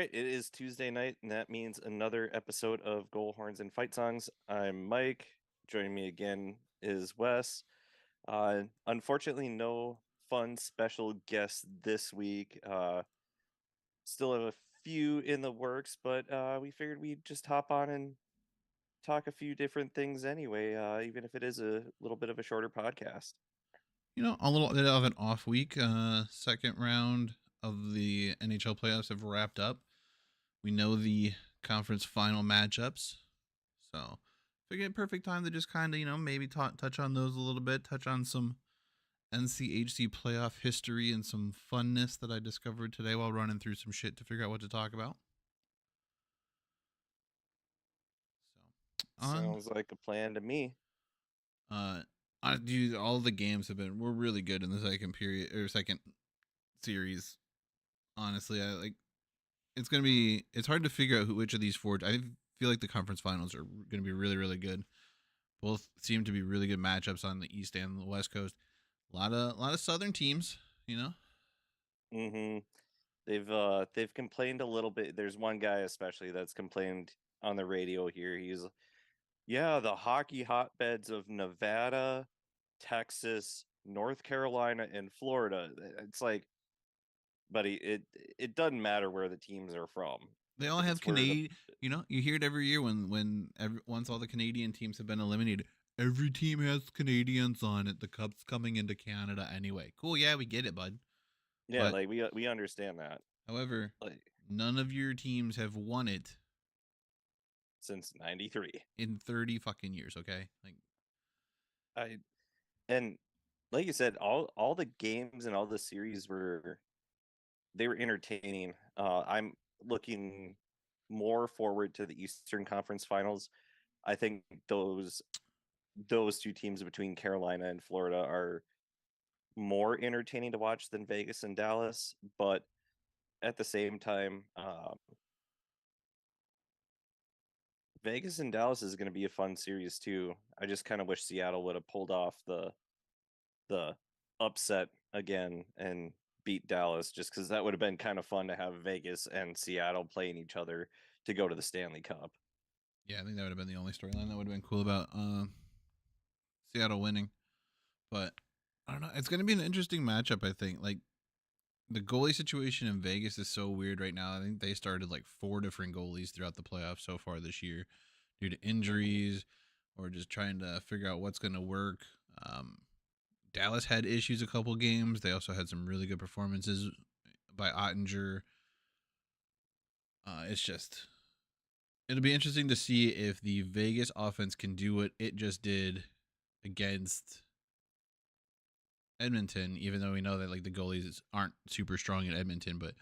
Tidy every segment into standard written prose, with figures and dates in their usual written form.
right, it is Tuesday night, and that means another episode of Goal Horns and Fight Songs. I'm Mike. Joining me again is Wes. Unfortunately, no fun special guests this week. Still have a few in the works, but we figured we'd just hop on and talk a few different things anyway, even if it is a little bit of a shorter podcast. A little bit of an off week. Second round of the NHL playoffs have wrapped up. We know the conference final matchups. So, figured perfect time to just kind of, maybe touch on those a little bit, touch on some NCHC playoff history and some funness that I discovered today while running through some shit to figure out what to talk about. So, Sounds like a plan to me. dude, all the games we're really good in the second period or second series. Honestly, it's hard to figure out which of these four. I feel like the conference finals are going to be really, really good. Both seem to be really good matchups on the East and the West Coast. A lot of Southern teams, Mm-hmm. They've complained a little bit. There's one guy especially that's complained on the radio here. Yeah, the hockey hotbeds of Nevada, Texas, North Carolina, and Florida. It's like, buddy, it doesn't matter where the teams are from. They all have It's where the Canadian. You hear it every year once all the Canadian teams have been eliminated. Every team has Canadians on it. The Cup's coming into Canada anyway. Cool, yeah, we get it, bud. yeah, But like we understand that. however, Like none of your teams have won it since '93. in 30 fucking years. Okay, I and like you said, all the games and all the series they were entertaining. I'm looking more forward to the Eastern Conference Finals. I think those two teams between Carolina and Florida are more entertaining to watch than Vegas and Dallas, but at the same time, Vegas and Dallas is going to be a fun series too. I just kind of wish Seattle would have pulled off the upset again and beat Dallas, just because that would have been kind of fun to have Vegas and Seattle playing each other to go to the Stanley Cup. yeah, I think that would have been the only storyline that would have been cool about Seattle winning. But I don't know. It's going to be an interesting matchup. I think the goalie situation in Vegas is so weird right now. I think they started like 4 different goalies throughout the playoffs so far this year due to injuries or just trying to figure out what's going to work. Dallas had issues a couple games. They also had some really good performances by Ottinger. It'll be interesting to see if the Vegas offense can do what it just did against Edmonton, even though we know that like the goalies aren't super strong in Edmonton, but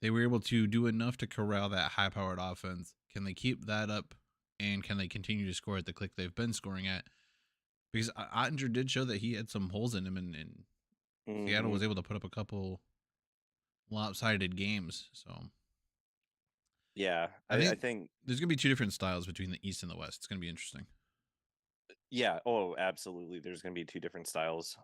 they were able to do enough to corral that high powered offense. Can they keep that up and can they continue to score at the click they've been scoring at? Because Ottinger did show that he had some holes in him, and Seattle was able to put up a couple lopsided games. So, yeah, I think there's going to be 2 different styles between the East and the West. It's going to be interesting. Yeah, oh, absolutely. There's going to be 2 different styles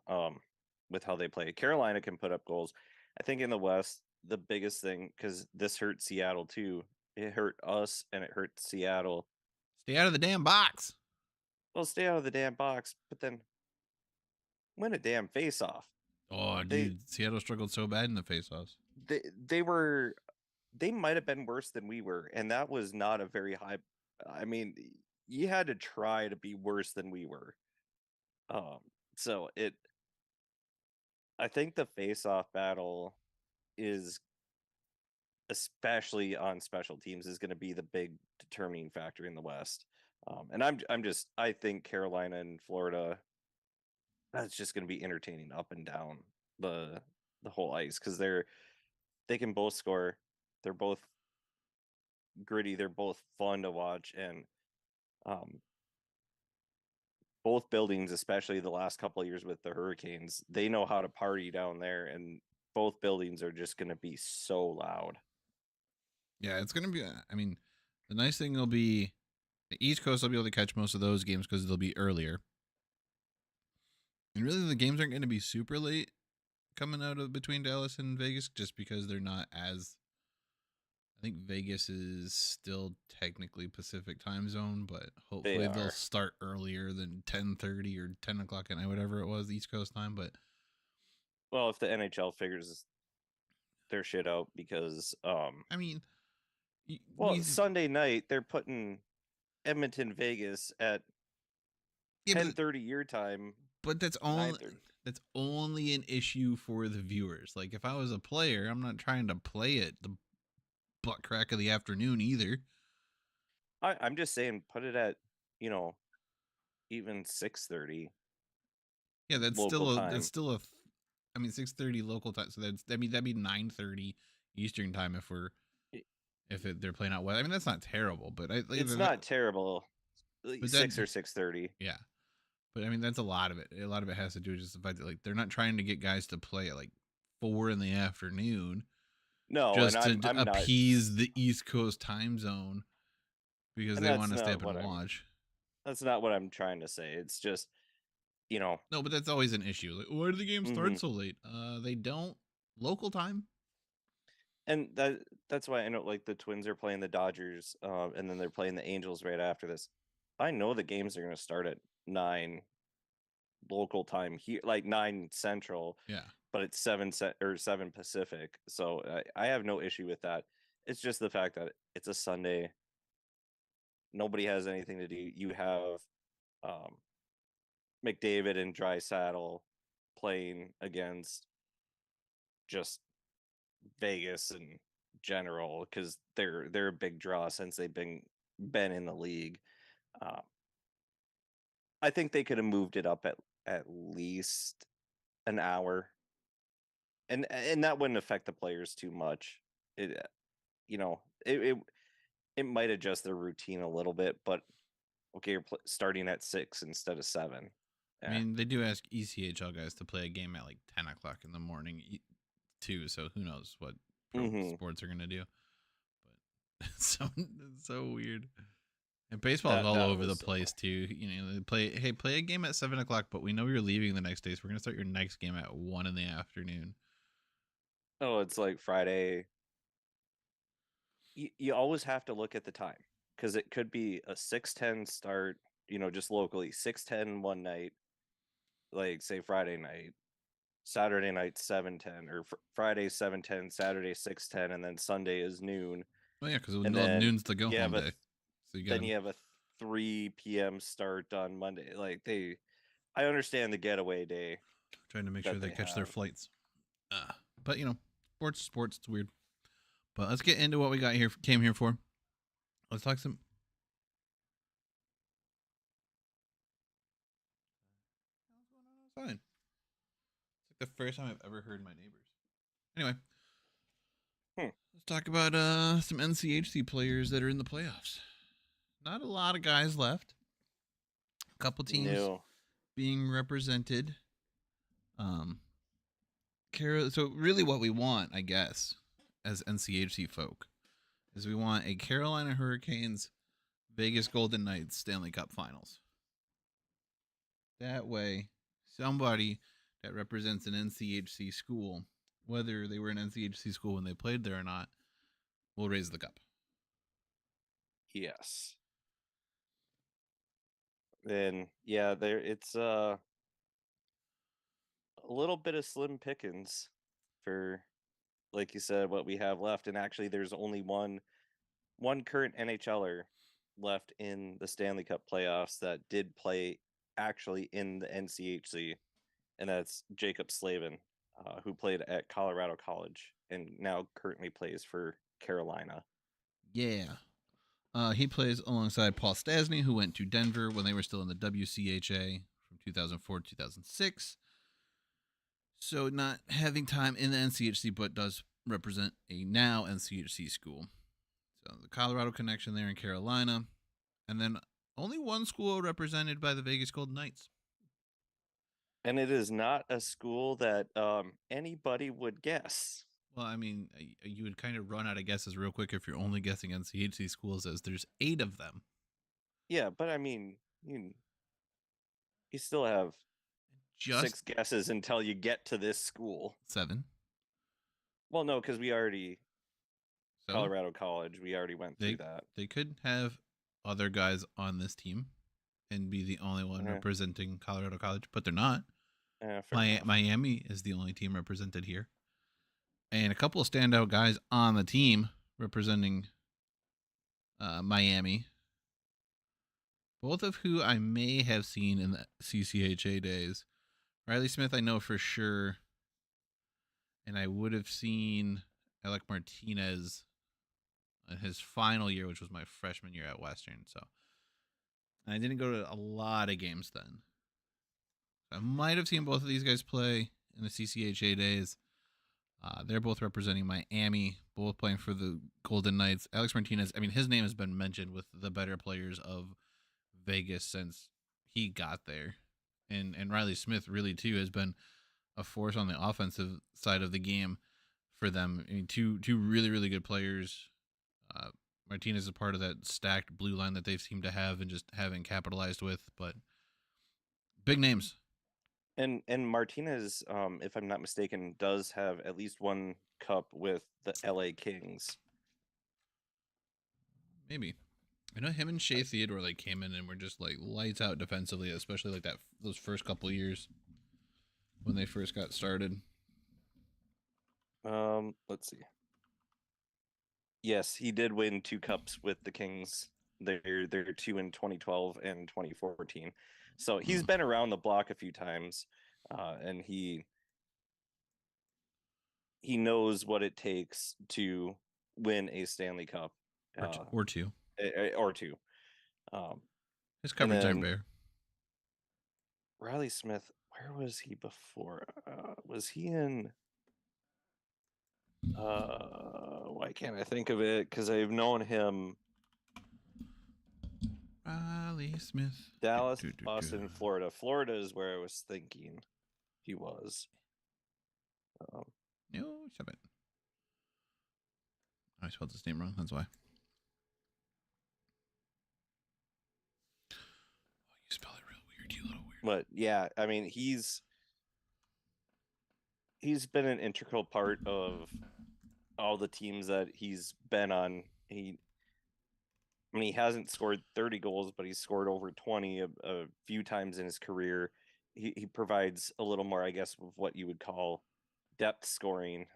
with how they play. Carolina can put up goals. I think in the West, the biggest thing, because this hurt Seattle too. It hurt us and it hurt Seattle. Stay out of the damn box. Well, stay out of the damn box, but then win a damn face-off. Oh, dude, Seattle struggled so bad in the faceoffs. They might have been worse than we were, and that was not a very high. I mean, you had to try to be worse than we were. So I think the face-off battle is, especially on special teams, is going to be the big determining factor in the West. And I think Carolina and Florida, that's just going to be entertaining up and down the whole ice, because they can both score. They're both gritty. They're both fun to watch, and both buildings, especially the last couple of years with the Hurricanes, they know how to party down there, and both buildings are just going to be so loud. Yeah, it's going to be, I mean, the nice thing will be the East Coast will be able to catch most of those games because they'll be earlier. And really, the games aren't going to be super late coming out of between Dallas and Vegas just because they're not as I think Vegas is still technically Pacific time zone, but They hopefully they'll are. start earlier than 10:30 or 10 o'clock at night, whatever it was, East Coast time. But Well, if the NHL figures their shit out, because I mean, well, Sunday night they're putting Edmonton Vegas at yeah, 10:30 your time, but 9:30. that's only an issue for the viewers. Like if I was a player, I'm not trying to play it the butt crack of the afternoon either. I'm just saying, put it at, you know, even 6:30 Yeah, local that's time. still a. I mean, 6:30 local time. So that'd be 9:30 Eastern time they're playing out well. I mean, that's not terrible, but It's not terrible. Like but 6 then or 6:30. yeah, but I mean that's a lot of it. A lot of it has to do with just the fact that like they're not trying to get guys to play at like 4 in the afternoon No, and just to I'm not, appease the East Coast time zone because and they want to stay up and watch. that's not what I'm trying to say. It's just, you know, No, but that's always an issue. Like, why do the games start mhm. so late? They don't local time. And that's why I know, like, the Twins are playing the Dodgers, and then they're playing the Angels right after this. I know the games are going to start at 9 local time here, like 9 Central, Yeah. but it's 7 Pacific. So I have no issue with that. It's just the fact that it's a Sunday. Nobody has anything to do. You have um, McDavid and Dry Saddle playing against just Vegas in general, because they're a big draw since they've been in the league. Um, I think they could have moved it up at least an hour, and that wouldn't affect the players too much. It you know it might adjust their routine a little bit, but okay, you're starting at 6 instead of 7. I Yeah. mean, they do ask ECHL guys to play a game at like 10 o'clock in the morning too. So who knows what pro Mm-hmm. sports are gonna do? But it's so weird. And baseball's That all that over the was place too. You know, they play a game at 7 o'clock, but we know you're leaving the next day, so we're gonna start your next game at 1 in the afternoon. oh, it's like Friday. You always have to look at the time, because it could be a 6:10 start, just locally 6:10 one night, like say Friday night, Saturday night 7:10, or Friday 7:10, Saturday 6:10, and then Sunday is noon. Well, yeah, because And then noon's the go you home have a day, so you then gotta you have a 3 p.m. start on Monday. Like, I understand the getaway day trying to make sure that they they catch their have. flights. But you know, sports, it's weird. But let's get into what we came here for. Let's talk some. What's going on outside? It's like the first time I've ever heard my neighbors. Anyway, Hmm. let's talk about some NCHC players that are in the playoffs. Not a lot of guys left. A couple teams No. being represented. Um, so really, what we want, I guess, as NCHC folk, is we want a Carolina Hurricanes, Vegas Golden Knights Stanley Cup Finals. That way, somebody that represents an NCHC school, whether they were an NCHC school when they played there or not, will raise the cup. Yes. Then yeah, it's a little bit of slim pickings for, like you said, what we have left. And actually, there's only one current NHLer left in the Stanley Cup playoffs that did play actually in the NCHC, and that's Jacob Slavin, who played at Colorado College and now currently plays for Carolina. Yeah. He plays alongside Paul Stasny, who went to Denver when they were still in the WCHA from 2004 to 2006. So not having time in the NCHC, but does represent a now NCHC school. So the Colorado connection there in Carolina. And then only one school represented by the Vegas Golden Knights. And it is not a school that anybody would guess. Well, I mean, you would kind of run out of guesses real quick if you're only guessing NCHC schools, as there's 8 of them. Yeah, but I mean, you still have Just 6 guesses until you get to this school. 7. Well, no, because we already So Colorado College. We already went through they that. they could have other guys on this team and be the only one Yeah, representing Colorado College, but they're not. yeah, fair enough. Miami is the only team represented here, and a couple of standout guys on the team representing Miami, both of who I may have seen in the CCHA days. Riley Smith, I know for sure, and I would have seen Alec Martinez in his final year, which was my freshman year at Western. So and I didn't go to a lot of games then. I might have seen both of these guys play in the CCHA days. They're both representing Miami, both playing for the Golden Knights. Alex Martinez, I mean, his name has been mentioned with the better players of Vegas since he got there. And Riley Smith really too has been a force on the offensive side of the game for them. I mean, two really really good players. Uh, Martinez is a part of that stacked blue line that they seem to have and just haven't capitalized with, but big names. And Martinez, if I'm not mistaken, does have at least one cup with the LA Kings. Maybe. I know him and Shea Theodore like came in and were just like lights out defensively, especially like those first couple years when they first got started. Let's see. Yes, he did win 2 cups with the Kings. They're two in 2012 and 2014. So he's been around the block a few times, and he knows what it takes to win a Stanley Cup, Or two. or two. Um, His and coverage aren't then bare. Riley Smith, where was he before? Was he in? Why can't I think of it? Because I've known him. Riley Smith. Dallas, Boston, Florida. Florida is where I was thinking he was. No, stop it. I spelled his name wrong. That's why. Oh, you spell it real weird, you little weird. But yeah, I mean, he's been an integral part of all the teams that he's been on. He hasn't scored 30 goals, but he's scored over 20 a few times in his career. He provides a little more, I guess, of what you would call depth scoring,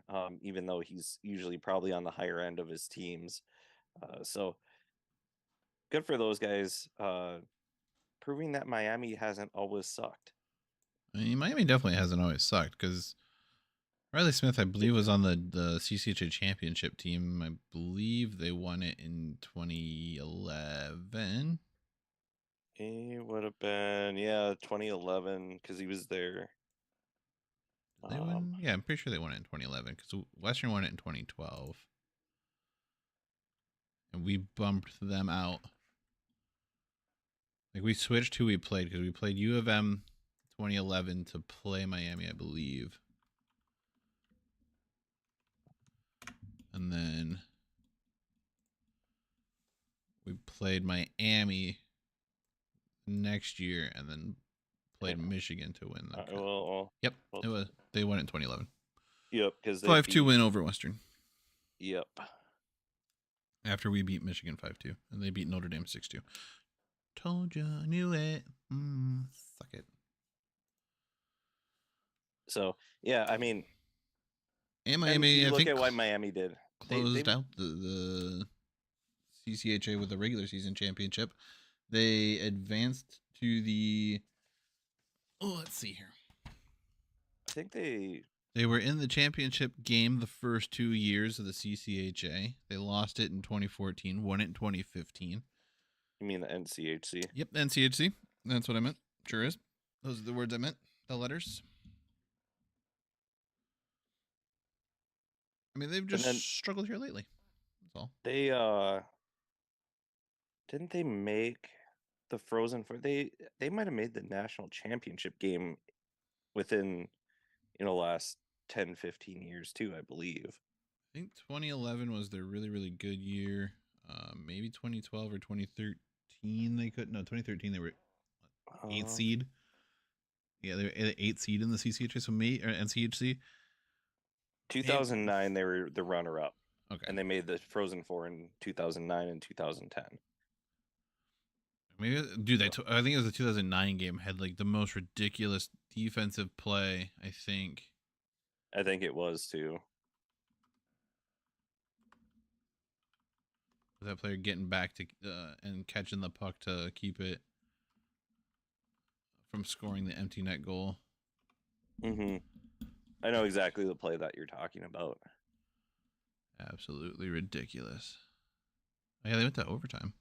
even though he's usually probably on the higher end of his teams. So good for those guys, proving that Miami hasn't always sucked. I mean, Miami definitely hasn't always sucked because Riley Smith, I believe, was on the CCHA championship team. I believe they won it in 2011. He would have been, 2011, because he was there. Did they win? Yeah, I'm pretty sure they won it in 2011 because Western won it in 2012. And we bumped them out. Like, we switched who we played because we played U of M 2011 to play Miami, I believe. And then we played Miami next year and then played Michigan to win the cup. Yep, it was. They won it in 2011. Yep, because 5-2 win over Western. Yep. After we beat Michigan 5-2, and they beat Notre Dame 6-2. Told you, I knew it. Suck it. So yeah, I mean, and Miami, I think at what Miami did. Closed out the CCHA with the regular season championship. They advanced to the. Oh, let's see here. I think they were in the championship game the first 2 years of the CCHA. They lost it in 2014, won it in 2015. You mean the NCHC? Yep, NCHC. That's what I meant. Sure is. Those are the words I meant. The letters. I mean, they've just struggled here lately. That's all. They didn't they make the Frozen Four? They might have made the national championship game within last 10, 15 years too, I believe. I think 2011 was their really really good year. Maybe 2012 or 2013 they could. No, 2013 they were 8th seed. Yeah, they were 8th seed in the CCHA. So NCHC. 2009 they were the runner-up. Okay. and they made the Frozen Four in 2009 and 2010. Maybe, dude, I think it was the 2009 game had like the most ridiculous defensive play. I think. I think it was too. That player getting back to and catching the puck to keep it from scoring the empty net goal. Mm-hmm. I know exactly the play that you're talking about. Absolutely ridiculous. Oh, yeah, they went to overtime.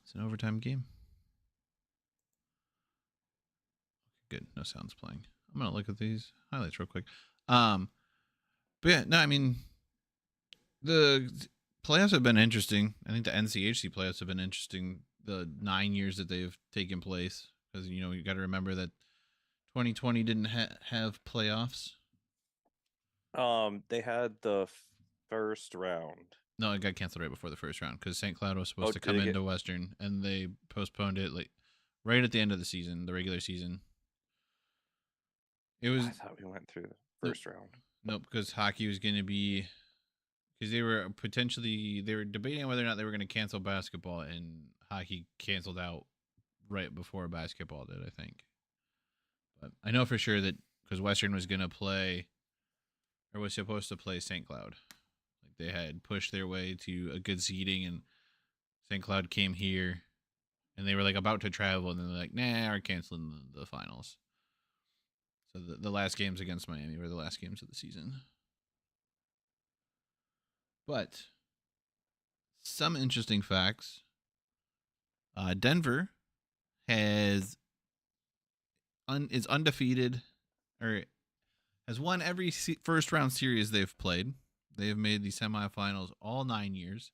It's an overtime game. Good. No sounds playing. I'm gonna look at these highlights real quick. But yeah, no, I mean the playoffs have been interesting. I think the NCHC playoffs have been interesting. The 9 years that they've taken place, because you got to remember that 2020 didn't have playoffs. They had the first round. No, it got canceled right before the first round because St. Cloud was Oh, supposed to did come it get? into Western, and they postponed it like right at the end of the season, the regular season. It was I thought we went through the nope, first round. nope, because hockey was going to be because they were debating whether or not they were going to cancel basketball, and hockey canceled out right before basketball did, I think. But I know for sure that because Western was going to play or was supposed to play St. Cloud, like they had pushed their way to a good seeding, and St. Cloud came here, and they were like about to travel, and then they're like, "Nah, we're canceling the finals." So the last games against Miami were the last games of the season. But some interesting facts. Denver is undefeated or has won every first round series they've played. They have made the semifinals all 9 years,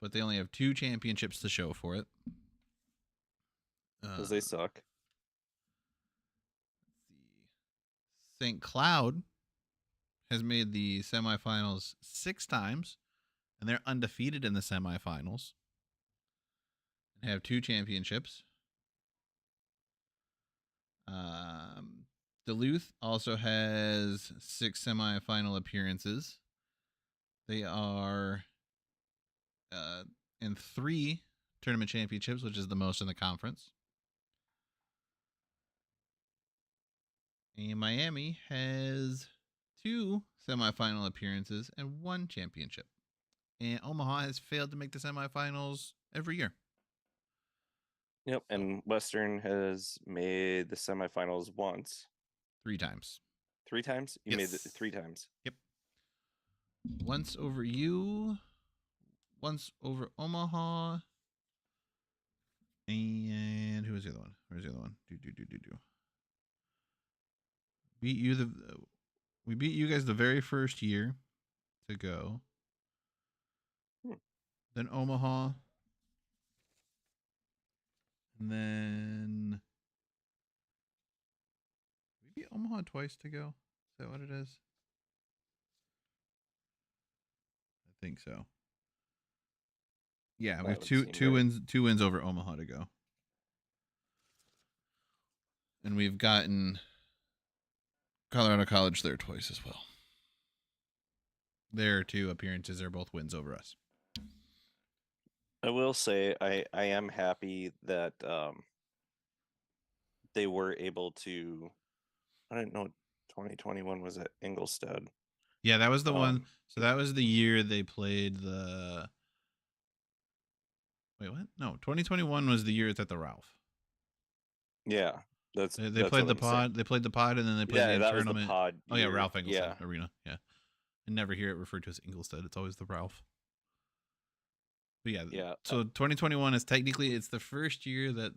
but they only have 2 championships to show for it. Because they suck. St. Cloud has made the semifinals 6 times, and they're undefeated in the semifinals and have 2 championships. Duluth also has 6 semifinal appearances. They are in 3 tournament championships, which is the most in the conference. And Miami has 2 semifinal appearances and 1 championship. And Omaha has failed to make the semifinals every year. Yep, and Western has made the semifinals once. 3 times. 3 times? You made it 3 times. Yep. Once over you, once over Omaha, and who was the other one? Where's the other one? Do. We beat you guys the very first year to go. Then Omaha, and then we beat Omaha twice to go. Is that what it is? I think so. Yeah, we have two wins over Omaha to go, and we've gotten Colorado College there twice as well. Their 2 appearances are both wins over us. I will say I am happy that they were able to. I didn't know 2021 was at Ingolstadt. Yeah, that was the one. So that was the year they played the. Wait, what? No, 2021 was the year it's at the Ralph. Yeah, They played the pod. Saying. They played the pod, and then they played the that tournament. Was the pod oh yeah, Ralph Ingolstadt yeah. Arena. Yeah, I never hear it referred to as Ingolstadt. It's always the Ralph. But yeah. So 2021 is technically it's the first year that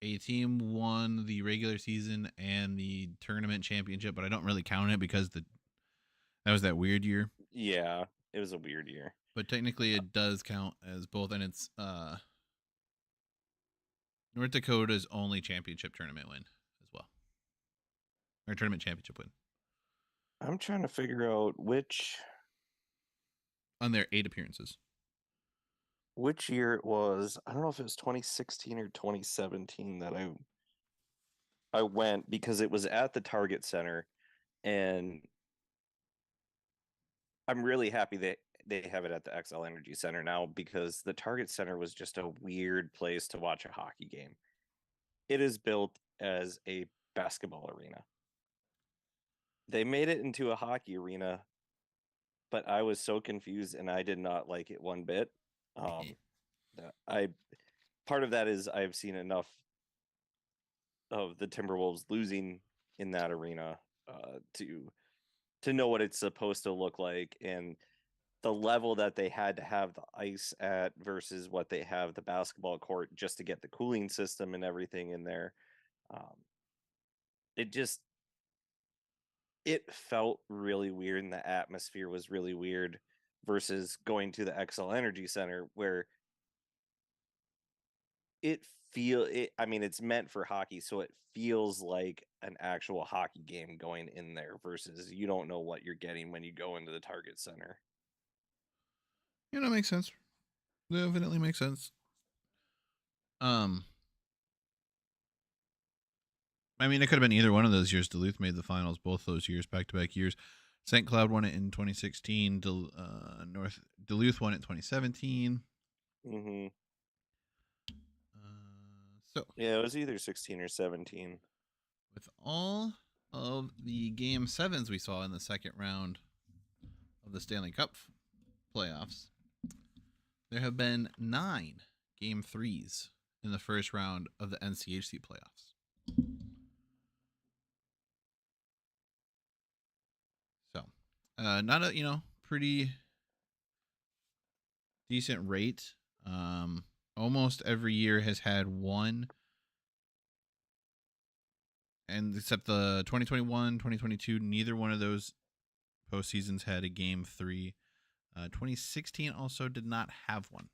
a team won the regular season and the tournament championship, but I don't really count it because that was that weird year. Yeah, it was a weird year. But technically, it does count as both, and it's North Dakota's only championship tournament win as well, or tournament championship win. I'm trying to figure out which on their 8 appearances. Which year it was? I don't know if it was 2016 or 2017 that I went because it was at the Target Center, and I'm really happy that they have it at the XL Energy Center now, because the Target Center was just a weird place to watch a hockey game. It is built as a basketball arena. They made it into a hockey arena, but I was so confused and I did not like it one bit. Um, I Part of that is I've seen enough of the Timberwolves losing in that arena to know what it's supposed to look like, and the level that they had to have the ice at versus what they have the basketball court just to get the cooling system and everything in there. Um, it just it felt really weird, and the atmosphere was really weird versus going to the XL Energy Center where I mean, it's meant for hockey, so it feels like an actual hockey game going in there versus you don't know what you're getting when you go into the Target Center. You know, makes sense. Definitely makes sense. Um, I mean, it could have been either one of those years. Duluth made the finals both those years, back to back years. St. Cloud won it in 2016. Duluth won it in 2017. Mm-hmm. So Yeah, it was either 16 or 17. with all of the game sevens we saw in the second round of the Stanley Cup playoffs, there have been 9 game threes in the first round of the NCHC playoffs. So, not a pretty decent rate. Almost every year has had one, and except the 2021, 2022, neither one of those postseasons had a game 3. 2016 also did not have one.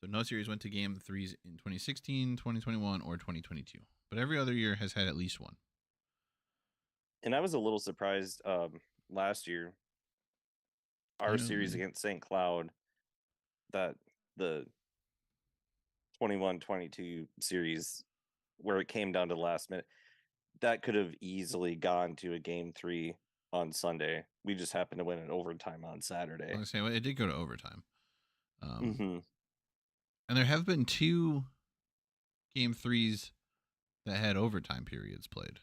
So no series went to game 3s in 2016, 2021, or 2022. But every other year has had at least one. And I was a little surprised last year, our series against St. Cloud, that the 21-22 series where it came down to the last minute, that could have easily gone to a game 3 on Sunday. We just happened to win in overtime on Saturday. I was gonna say, well, it did go to overtime. Mm-hmm. And there have been 2 game 3s that had overtime periods played.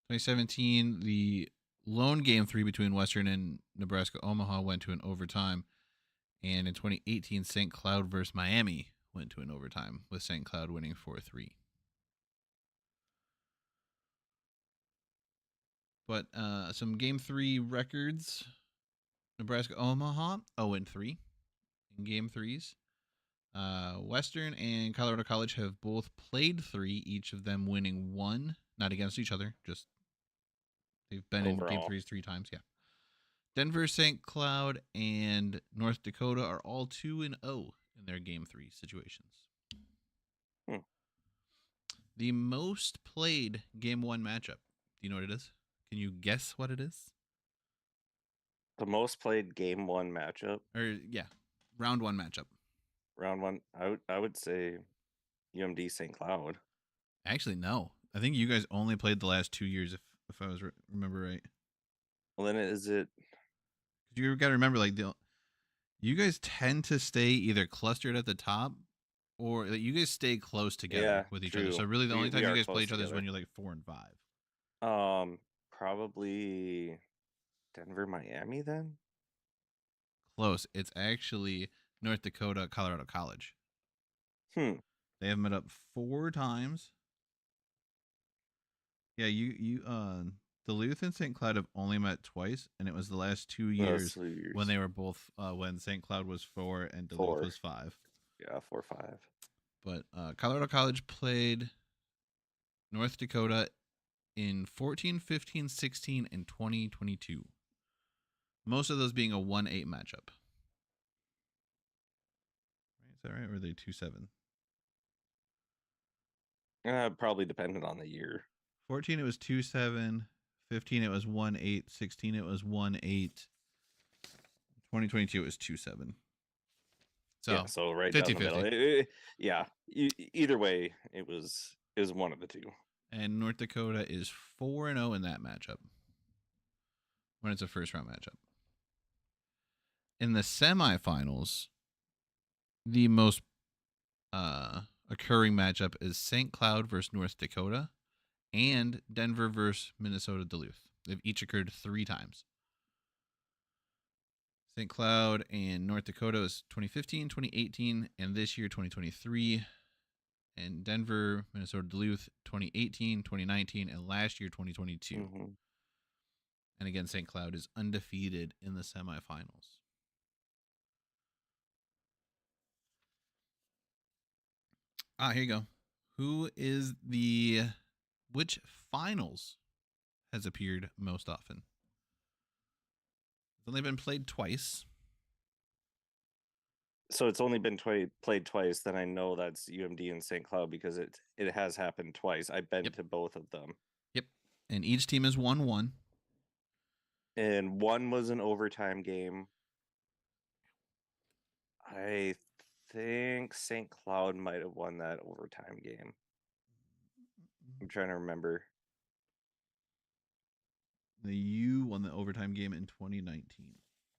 2017, the lone game 3 between Western and Nebraska Omaha went to an overtime. And in 2018, St. Cloud versus Miami went to an overtime, with St. Cloud winning 4-3. But some game 3 records: Nebraska Omaha 0-3 in game 3s. Western and Colorado College have both played 3, each of them winning 1, not against each other, just they've been overall in game 3s 3 times. Yeah. Denver, St. Cloud, and North Dakota are all 2-0 in their game 3 situations. The most played game 1 matchup. Do you know what it is? Can you guess what it is? The most played game 1 matchup? Or yeah, round 1 matchup. Round 1, I would say UMD St. Cloud. Actually, no. I think you guys only played the last 2 years, if I was remember right. Well, then is it? You got to remember, like, you guys tend to stay either clustered at the top, or like, you guys stay close together with each other. So really, the only time you guys play each other is when you're like 4 and 5. Probably Denver, Miami then. Close. It's actually North Dakota, Colorado College. They have met up 4 times. Yeah, Duluth and St. Cloud have only met twice, and it was the last 2 years when they were both when St. Cloud was 4 and Duluth was 5. Yeah, 4-5. But Colorado College played North Dakota in 14, 15, 16, and 2022. Most of those being a 1-8 matchup. Is that right? Or are they 2-7? Probably dependent on the year. 14 it was 2-7. 15 it was 1-8. 16 it was 1-8. 2022 it was 2-7. So right 50, down the middle. Either way, it was one of the two. And North Dakota is 4-0 in that matchup when it's a first round matchup. In the semifinals, the most occurring matchup is St. Cloud versus North Dakota and Denver versus Minnesota Duluth. They've each occurred 3 times. St. Cloud and North Dakota is 2015, 2018, and this year 2023. And Denver, Minnesota Duluth 2018, 2019, and last year 2022. Mm-hmm. And again, St. Cloud is undefeated in the semifinals. Here you go. Which finals has appeared most often? It's only been played twice. So it's only been played twice. Then I know that's UMD and St. Cloud because it has happened twice. I've been Yep. to both of them. Yep. And each team has won one. And one was an overtime game. I think St. Cloud might have won that overtime game. I'm trying to remember. The U won the overtime game in 2019.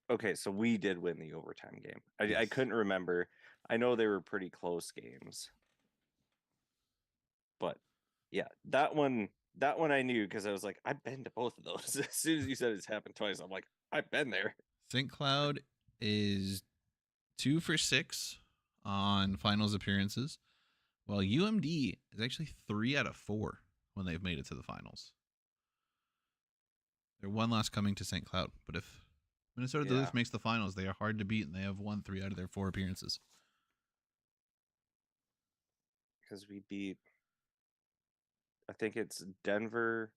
Okay, so we did win the overtime game. I Yes. couldn't remember. I know they were pretty close games. But yeah, that one I knew because I was like, I've been to both of those. As soon as you said it's happened twice, I'm like, I've been there. St. Cloud is 2 for 6 on finals appearances, while UMD is actually 3 out of 4 when they've made it to the finals. They're one loss coming to St. Cloud, but if Minnesota Duluth makes the finals, they are hard to beat, and they have won 3 out of their 4 appearances. Because we beat, I think it's Denver,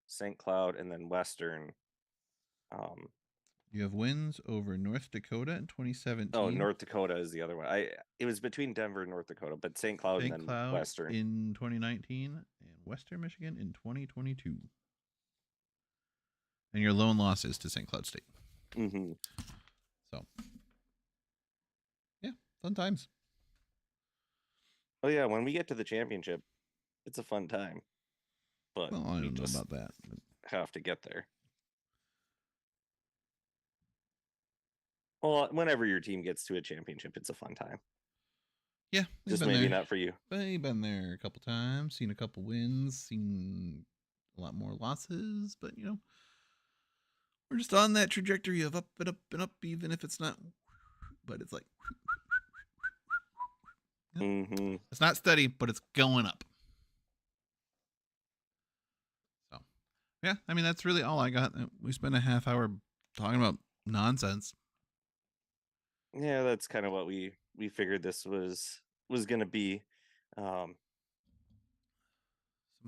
St. Cloud, and then Western. You have wins over North Dakota in 2017. Oh, North Dakota is the other one. It was between Denver and North Dakota, but St. Cloud and then Cloud Western in 2019 and Western Michigan in 2022. And your lone loss is to St. Cloud State. Mm-hmm. So, yeah, fun times. Oh yeah, when we get to the championship, it's a fun time. But well, I don't know about that. But have to get there. Well, whenever your team gets to a championship, it's a fun time. Yeah, just maybe not for you. But you've been there a couple times, seen a couple wins, seen a lot more losses, but we're just on that trajectory of up and up and up, even if it's not. But it's like mm-hmm. It's not steady, but it's going up. So, yeah, I mean that's really all I got. We spent a half hour talking about nonsense. Yeah, that's kind of what we figured this was going to be.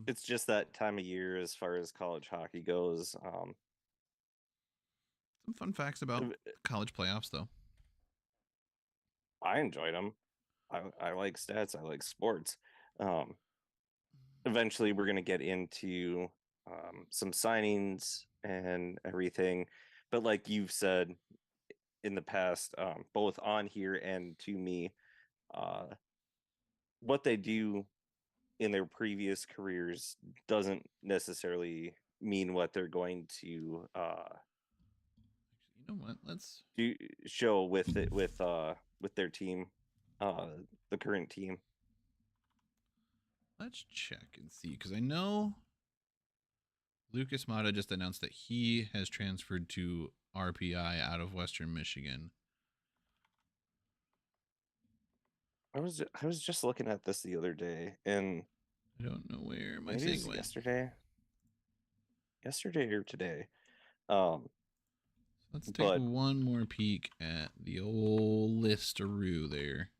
It's just that time of year as far as college hockey goes. Some fun facts about college playoffs, though. I enjoyed them. I like stats. I like sports. Eventually, we're going to get into some signings and everything. But like you've said in the past, both on here and to me, what they do in their previous careers doesn't necessarily mean what they're going to you know what, let's do show with it with their team, the current team. Let's check and see, because I know Lucas Mata just announced that he has transferred to RPI out of Western Michigan. I was just looking at this the other day, and I don't know where my maybe thing went. Yesterday or today. Let's take one more peek at the old listeroo there.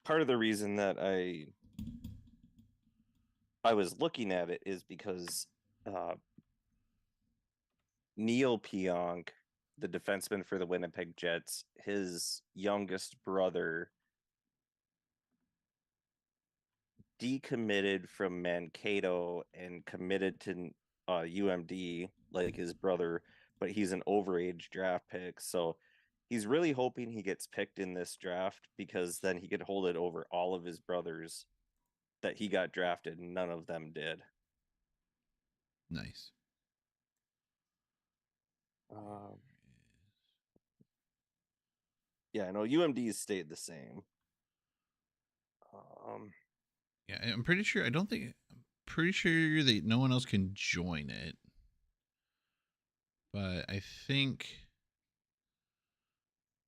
Part of the reason that I was looking at it is because Neil Pionk, the defenseman for the Winnipeg Jets, his youngest brother decommitted from Mankato and committed to UMD like his brother, but he's an overage draft pick. So he's really hoping he gets picked in this draft because then he could hold it over all of his brothers that he got drafted and none of them did. Nice. Um, yeah, I know UMD stayed the same. Um, Yeah, I'm pretty sure. I'm pretty sure that no one else can join it, but I think.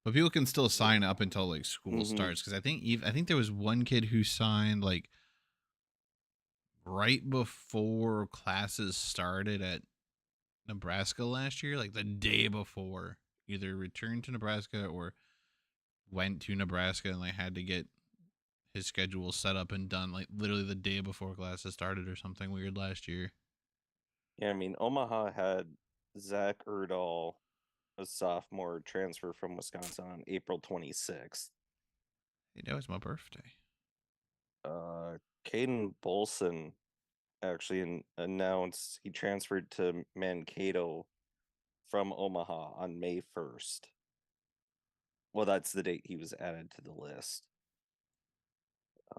But people can still sign up until like school mm-hmm. starts because I think there was one kid who signed like right before classes started at Nebraska last year, like the day before, either returned to Nebraska or went to Nebraska and like had to get his schedule set up and done like literally the day before classes started or something weird last year. Yeah, I mean, Omaha had Zach Erdahl, a sophomore, transfer from Wisconsin on April 26th. Hey, that was my birthday. Caden Bolson actually announced he transferred to Mankato from Omaha on May 1st. Well, that's the date he was added to the list.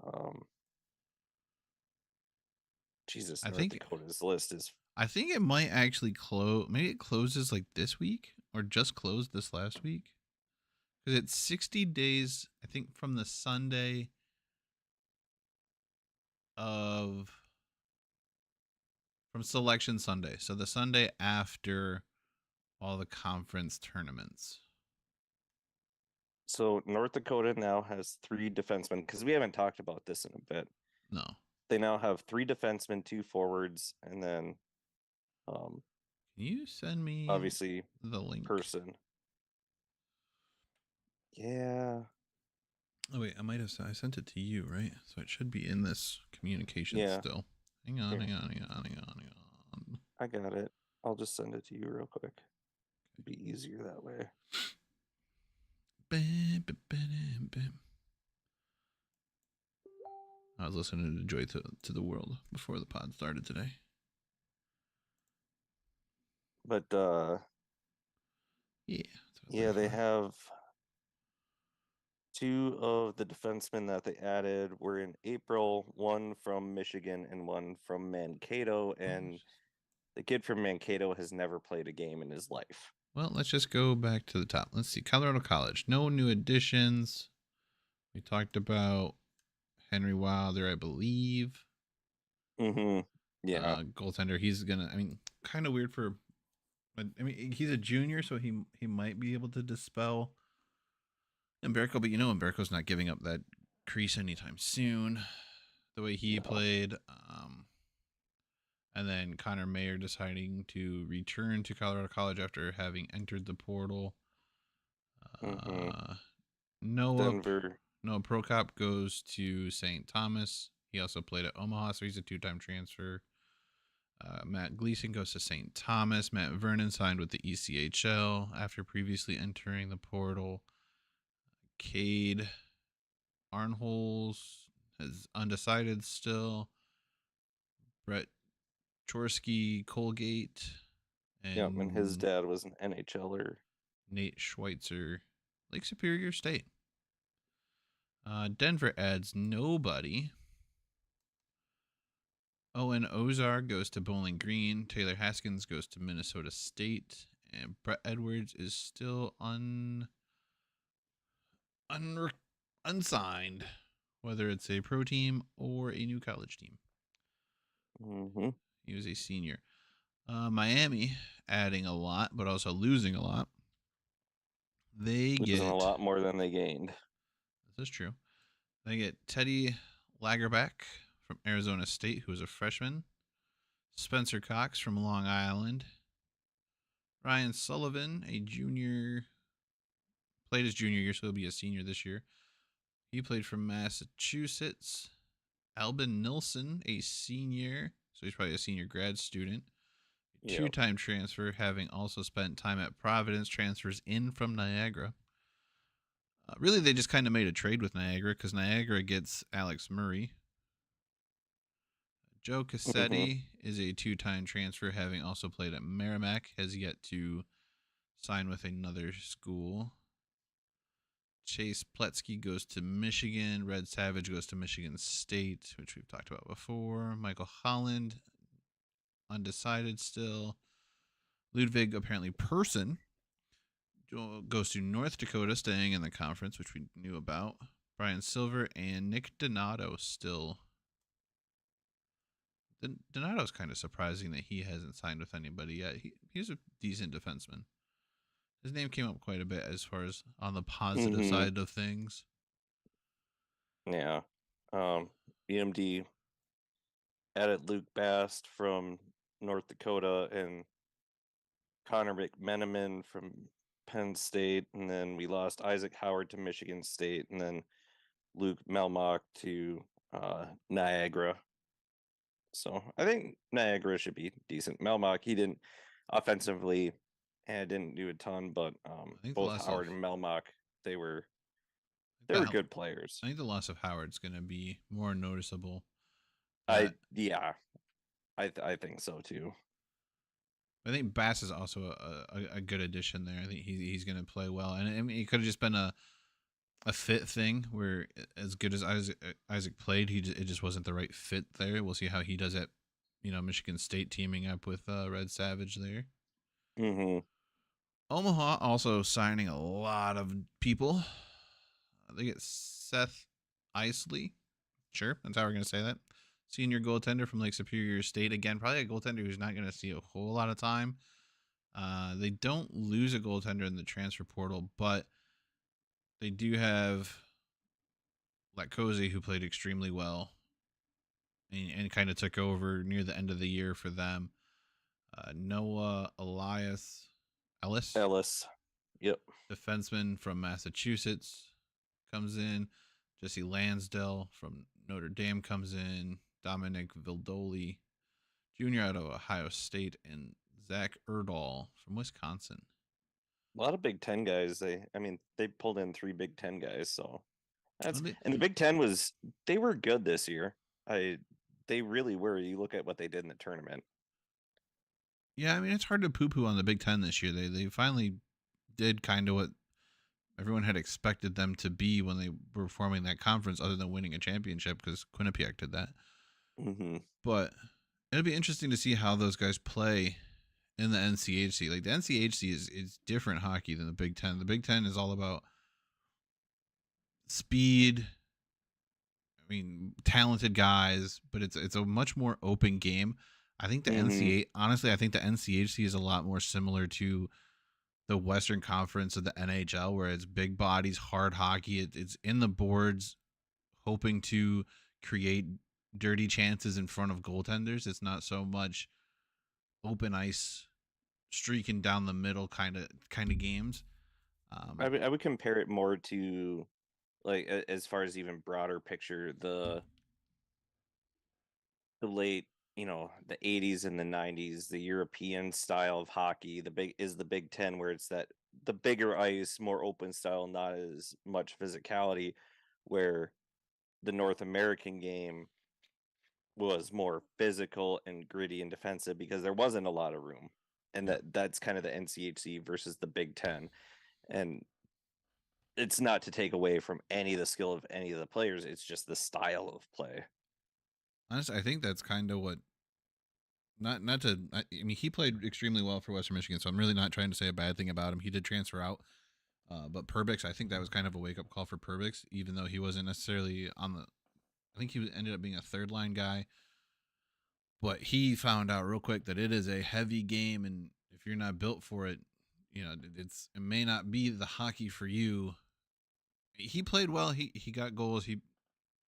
Um, Jesus, I North think Dakota's list is. I think it might actually close. Maybe it closes like this week or just closed this last week because it's 60 days. I think from the Sunday of from Selection Sunday, so the Sunday after all the conference tournaments. So North Dakota now has 3 defensemen because we haven't talked about this in a bit. No. They now have 3 defensemen, 2 forwards, and then Can you send me obviously the link? person. Yeah. Oh wait, I sent it to you, right? So it should be in this communication Yeah. still. Hang on, hang on, hang on, hang on, hang on. I got it. I'll just send it to you real quick. It'd be easier that way. Bam, bam, bam, bam. I was listening to Joy to the World before the pod started today. But yeah, they have 2 of the defensemen that they added were in April, one from Michigan and one from Mankato, and the kid from Mankato has never played a game in his life. Well, let's just go back to the top. Let's see. Colorado College. No new additions. We talked about Henry Wilder, I believe. Mm-hmm. Yeah. Goaltender. He's gonna. I mean, kind of weird for. But I mean, he's a junior, so he might be able to dispel Umberco. But Umberco's not giving up that crease anytime soon. The way he played. And then Connor Mayer deciding to return to Colorado College after having entered the portal. Noah Denver. Noah Prokop goes to St. Thomas. He also played at Omaha, so he's a 2-time transfer. Matt Gleason goes to St. Thomas. Matt Vernon signed with the ECHL after previously entering the portal. Cade Arnholz is undecided still. Brett Chorsky Colgate. And his dad was an NHLer. Nate Schweitzer, Lake Superior State. Denver adds nobody. Owen Ozar goes to Bowling Green. Taylor Haskins goes to Minnesota State. And Brett Edwards is still unsigned, whether it's a pro team or a new college team. Mm-hmm. He was a senior. Miami adding a lot, but also losing a lot. They get a lot more than they gained. This is true. They get Teddy Lagerback from Arizona State, who is a freshman. Spencer Cox from Long Island. Ryan Sullivan, a junior, played his junior year, so he'll be a senior this year. He played from Massachusetts. Albin Nilsson, a senior, so he's probably a senior grad student. Yep. 2-time transfer, having also spent time at Providence, transfers in from Niagara. Really, they just kind of made a trade with Niagara because Niagara gets Alex Murray. Joe Cassetti is a 2-time transfer, having also played at Merrimack, has yet to sign with another school. Chase Pletsky goes to Michigan. Red Savage goes to Michigan State, which we've talked about before. Michael Holland, undecided still. Ludwig apparently Person goes to North Dakota, staying in the conference, which we knew about. Brian Silver and Nick Donato still. Donato's kind of surprising that he hasn't signed with anybody yet. He's a decent defenseman. His name came up quite a bit as far as on the positive Mm-hmm. side of things. Yeah. EMD added Luke Bast from North Dakota and Connor McMenamin from Penn State, and then we lost Isaac Howard to Michigan State, and then Luke Melmock to Niagara. So I think Niagara should be decent. Melmock, he didn't offensively and didn't do a ton, but I think the both loss of Howard and Melmock, they were they were that good players. I think the loss of Howard's going to be more noticeable. I yeah, I think so too. I think Bass is also a good addition there. I think he's going to play well, and I mean, it could have just been a fit thing where as good as Isaac played, it just wasn't the right fit there. We'll see how he does at Michigan State teaming up with Red Savage there. Mm-hmm. Omaha also signing a lot of people. They get Seth Isley. Sure, that's how we're going to say that. Senior goaltender from Lake Superior State. Again, probably a goaltender who's not going to see a whole lot of time. They don't lose a goaltender in the transfer portal, but they do have Latkozy, who played extremely well and kind of took over near the end of the year for them. Noah Elias Ellis, Ellis. Yep. defenseman from Massachusetts, comes in. Jesse Lansdale from Notre Dame comes in. Dominic Vildoli Jr. out of Ohio State, and Zach Erdahl from Wisconsin. A lot of Big Ten guys. They pulled in 3 Big Ten guys, so that's Well, and the Big Ten they were good this year. They really were. You look at what they did in the tournament. yeah, I mean it's hard to poo-poo on the Big Ten this year. They finally did kind of what everyone had expected them to be when they were forming that conference, other than winning a championship, because Quinnipiac did that. Mm-hmm. But it'll be interesting to see how those guys play in the NCHC. Like the NCHC is different hockey than the Big Ten. The Big Ten is all about speed. I mean, talented guys, but it's a much more open game. I think the Mm-hmm. NCA honestly, I think the NCHC is a lot more similar to the Western Conference of the NHL, where it's big bodies, hard hockey. It's in the boards, hoping to create dirty chances in front of goaltenders. It's not so much open ice, streaking down the middle kind of games. I would compare it more to like as far as even broader picture the late the 80s and the 90s, the European style of hockey. The Big Ten, where it's that the bigger ice, more open style, not as much physicality, where the North American game was more physical and gritty and defensive because there wasn't a lot of room. And Yeah. that's kind of the NCHC versus the Big Ten. And it's not to take away from any of the skill of any of the players, it's just the style of play. Honestly, I think that's kind of what. Not to. I mean, he played extremely well for Western Michigan, so I'm really not trying to say a bad thing about him. He did transfer out, but Perbix, I think that was kind of a wake up call for Perbix, even though he wasn't necessarily on the. I think he ended up being a third line guy, but he found out real quick that it is a heavy game, and if you're not built for it, it may not be the hockey for you. He played well. He got goals.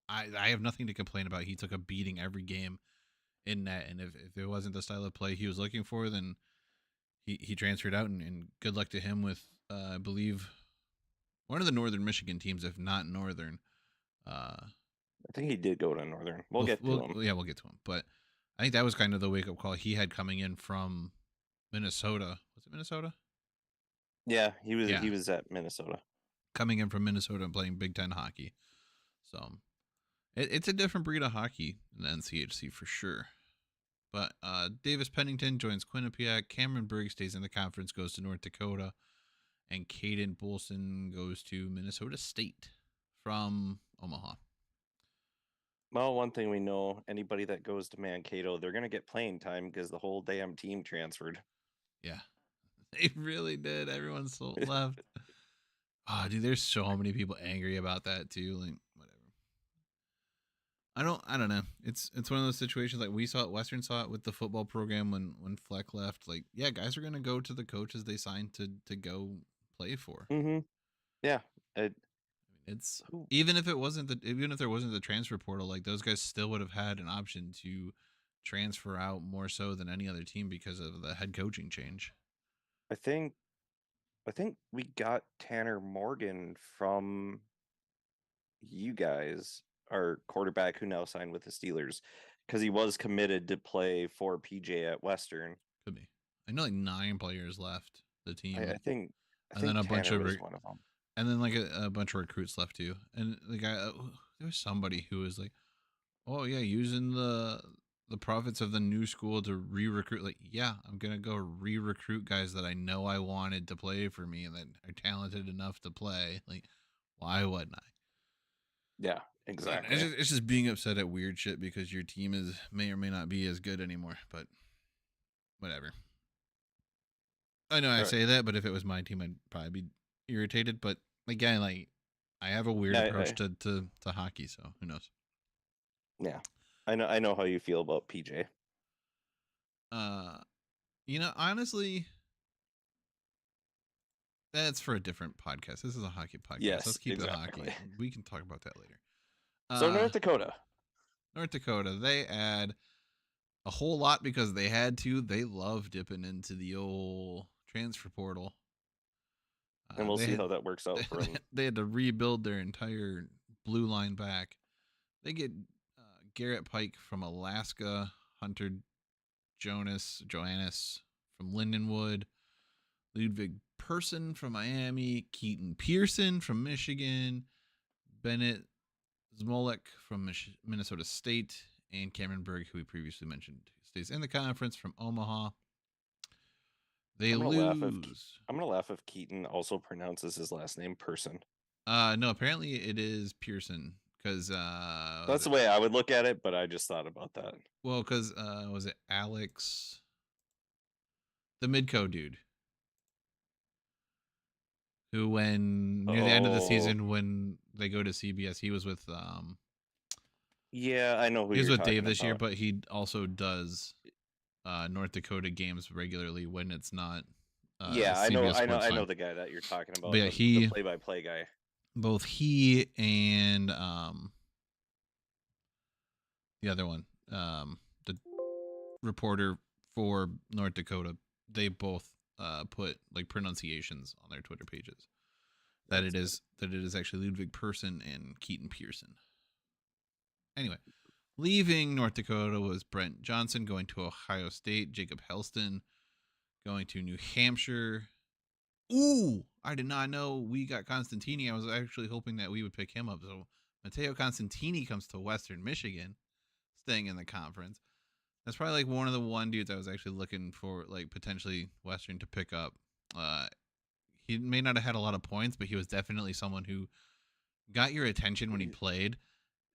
I have nothing to complain about. He took a beating every game in net, and if it wasn't the style of play he was looking for, then he transferred out, and good luck to him with I believe one of the Northern Michigan teams, if not Northern. I think he did go to Northern. We'll get to him. Yeah, we'll get to him, but I think that was kind of the wake up call he had coming in from Minnesota. Was it Minnesota? Yeah, Yeah, he was at Minnesota. coming in from Minnesota and playing Big Ten hockey. So it's a different breed of hockey in the NCHC for sure. But Davis Pennington joins Quinnipiac. Cameron Berg stays in the conference, goes to North Dakota. And Caden Bolson goes to Minnesota State from Omaha. Well, one thing we know, anybody that goes to Mankato, they're gonna get playing time because the whole damn team transferred. Yeah, they really did. Everyone so left. Oh, dude, there's so many people angry about that too. Like, whatever. I don't know. It's one of those situations like we saw it. Western saw it with the football program when Fleck left. Like, yeah, guys are gonna go to the coaches they signed to go play for. Mm-hmm. Yeah. It's Who even if there wasn't the transfer portal, like those guys still would have had an option to transfer out more so than any other team because of the head coaching change. I think I think we got Tanner Morgan from you guys, our quarterback who now signed with the Steelers, because he was committed to play for PJ at Western. Could be. I know like 9 players left the I, team, I think I and then think a bunch Tanner of was one of them. and then like a bunch of recruits left too. And the guy, there was somebody who was like, "Oh yeah, using the profits of the new school to re-recruit." Like, yeah, I'm gonna go re-recruit guys that I know I wanted to play for me and that are talented enough to play. Like, why wouldn't I? Yeah, And exactly. it's just being upset at weird shit because your team is may or may not be as good anymore. But whatever. I know I All right. say that, but if it was my team, I'd probably be irritated. But again, like I have a weird Yeah, approach to hockey, so who knows? yeah. I know how you feel about PJ. Uh, honestly, that's for a different podcast. This is a hockey podcast. Let's Yes, keep it exactly. hockey. We can talk about that later. So Uh, North Dakota. North Dakota, they add a whole lot because they had to. They love dipping into the old transfer portal. And we'll They see had how that works out for him. they had to rebuild their entire blue line back. They get Garrett Pike from Alaska, Hunter Johannes from Lindenwood, Ludwig Person from Miami, Keaton Pearson from Michigan, Bennett Zmolek from Minnesota State, and Cameron Berg, who we previously mentioned, stays in the conference from Omaha. They I'm gonna laugh if lose. I'm gonna laugh if Keaton also pronounces his last name Person. No, apparently it is Pearson because was That's the it way I would look at it, but I just thought about that. because was it Alex, the Midco dude, who when near the end of the Oh, season when they go to CBS, yeah, I know who he was you're with Dave talking this year, about. but he also does North Dakota games regularly when it's not Yeah, I know, CBS I know, Sports I know 5. the guy that you're talking But about, yeah, the he play-by-play guy. both he and the other one, the reporter for North Dakota, they both put like pronunciations on their Twitter pages That's good. that it is actually Ludwig Person and Keaton Pearson. Anyway, leaving North Dakota was Brent Johnson going to Ohio State, Jacob Helston going to New Hampshire. Ooh, I did not know we got Constantini. I was actually hoping that we would pick him up. So Matteo Constantini comes to Western Michigan, staying in the conference. That's probably like one of the one dudes I was actually looking for, like potentially Western to pick up. Uh, he may not have had a lot of points, but he was definitely someone who got your attention when he He, played,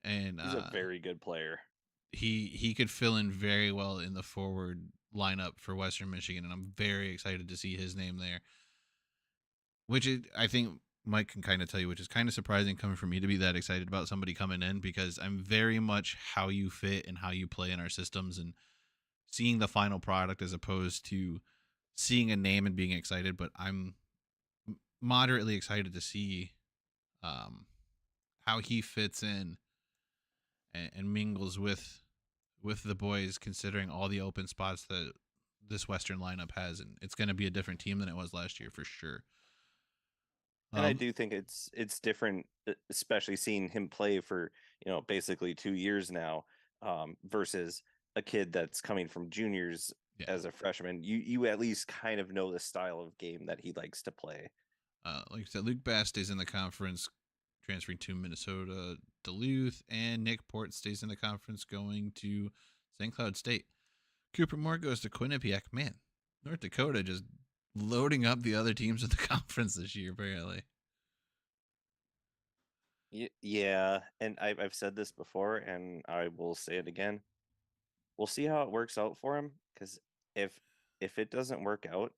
and he's a very good player. he could fill in very well in the forward lineup for Western Michigan, and I'm very excited to see his name there. Which is, I think Mike can kind of tell you, which is kind of surprising coming from me to be that excited about somebody coming in because I'm very much how you fit and how you play in our systems and seeing the final product as opposed to seeing a name and being excited. But I'm moderately excited to see um, how he fits in and mingles with the boys, considering all the open spots that this Western lineup has, and it's going to be a different team than it was last year for sure. And I Um, do think it's different, especially seeing him play for basically 2 years now, versus a kid that's coming from juniors yeah, as a freshman. You at least kind of know the style of game that he likes to play. like I said, Luke Bass stays in the conference, transferring to Minnesota Duluth, and Nick Port stays in the conference, going to St. Cloud State. Cooper Moore goes to Quinnipiac. Man, North Dakota just loading up the other teams in the conference this year, apparently. Yeah, and I've said this before, and I will say it again. We'll see how it works out for him, because if if it doesn't work out,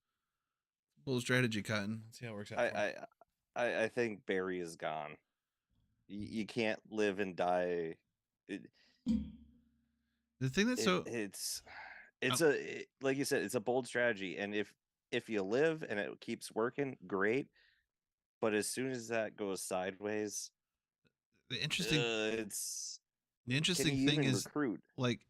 Bull strategy, Cotton. Let's see how it works out I for him. I think Barry is gone. You can't live and die. It, The thing that's it so it's um, like you said, it's a bold strategy, and if you live and it keeps working, great. But as soon as that goes sideways, the interesting it's the can interesting you thing even is recruit? like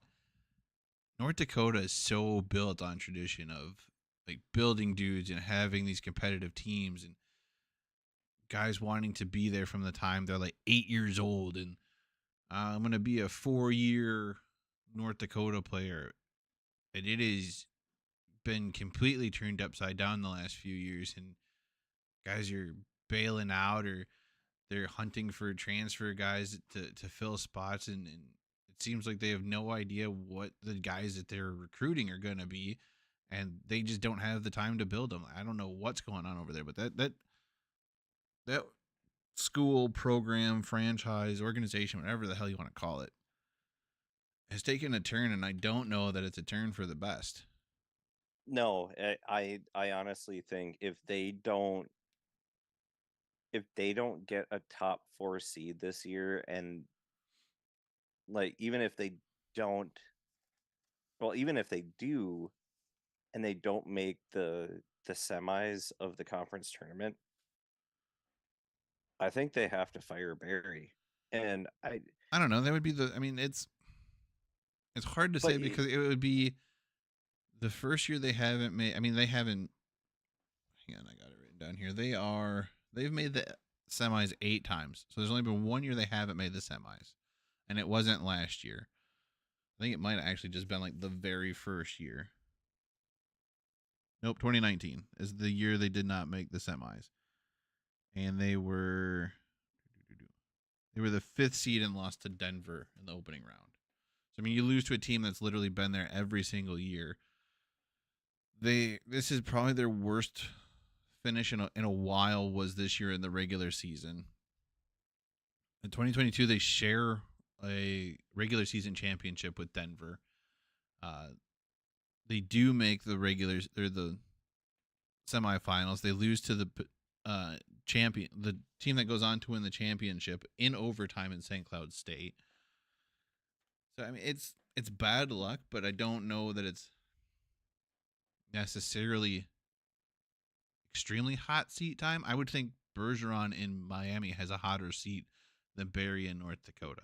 North Dakota is so built on tradition of like building dudes and having these competitive teams and guys wanting to be there from the time they're like 8 years old and I'm gonna be a 4 year North Dakota player, and it has been completely turned upside down the last few years, and guys are bailing out or they're hunting for transfer guys to fill spots, and it seems like they have no idea what the guys that they're recruiting are going to be, and they just don't have the time to build them. I don't know what's going on over there, but that school program franchise organization, whatever the hell you want to call it, has taken a turn, and I don't know that it's a turn for the best. No, I honestly think if they don't get a top 4 seed this year, and like even if they don't, well, even if they do and they don't make the semis of the conference tournament, I think they have to fire Barry. And I I don't know. That would be the. I mean, it's hard to but say because it would be the first year they haven't made. I mean, they haven't. Hang on, I got it written down here. They've made the semis 8 times. So there's only been 1 year they haven't made the semis, and it wasn't last year. I think it might have actually just been like the very first year. Nope, 2019 is the year they did not make the semis, and they were the fifth seed and lost to Denver in the opening round. So I mean, you lose to a team that's literally been there every single year. This is probably their worst finish in a while was this year in the regular season. In 2022, they share a regular season championship with Denver. Uh, they do make the regulars or the semifinals. They lose to the the team that goes on to win the championship in overtime in St. Cloud State. So I mean, it's bad luck, but I don't know that it's necessarily extremely hot seat time. I would think Bergeron in Miami has a hotter seat than Barry in North Dakota.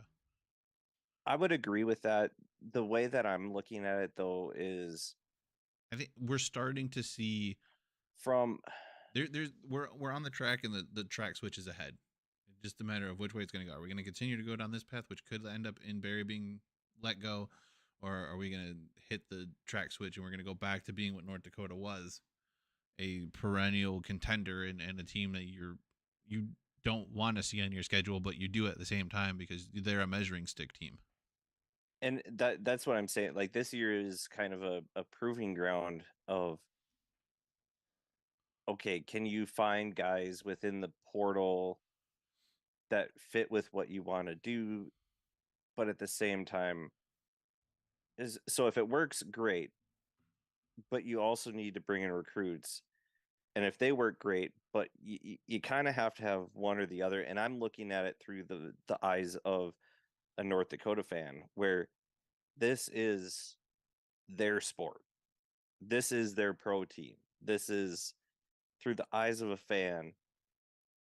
I would agree with that. The way that I'm looking at it though is I think we're starting to see from we're on the track and the track switches ahead. It's just a matter of which way it's going to go. Are we going to continue to go down this path, which could end up in Barry being let go, or are we going to hit the track switch and we're going to go back to being what North Dakota was, a perennial contender and a team that you don't want to see on your schedule, but you do at the same time because they're a measuring stick team. and that's what I'm saying. Like this year is kind of a proving ground of okay, can you find guys within the portal that fit with what you want to do, but at the same time is so if it works, great, but you also need to bring in recruits. And if they work great, but you kind of have to have one or the other. And I'm looking at it through the eyes of a North Dakota fan, where this is their sport. This is their pro team. This is through the eyes of a fan.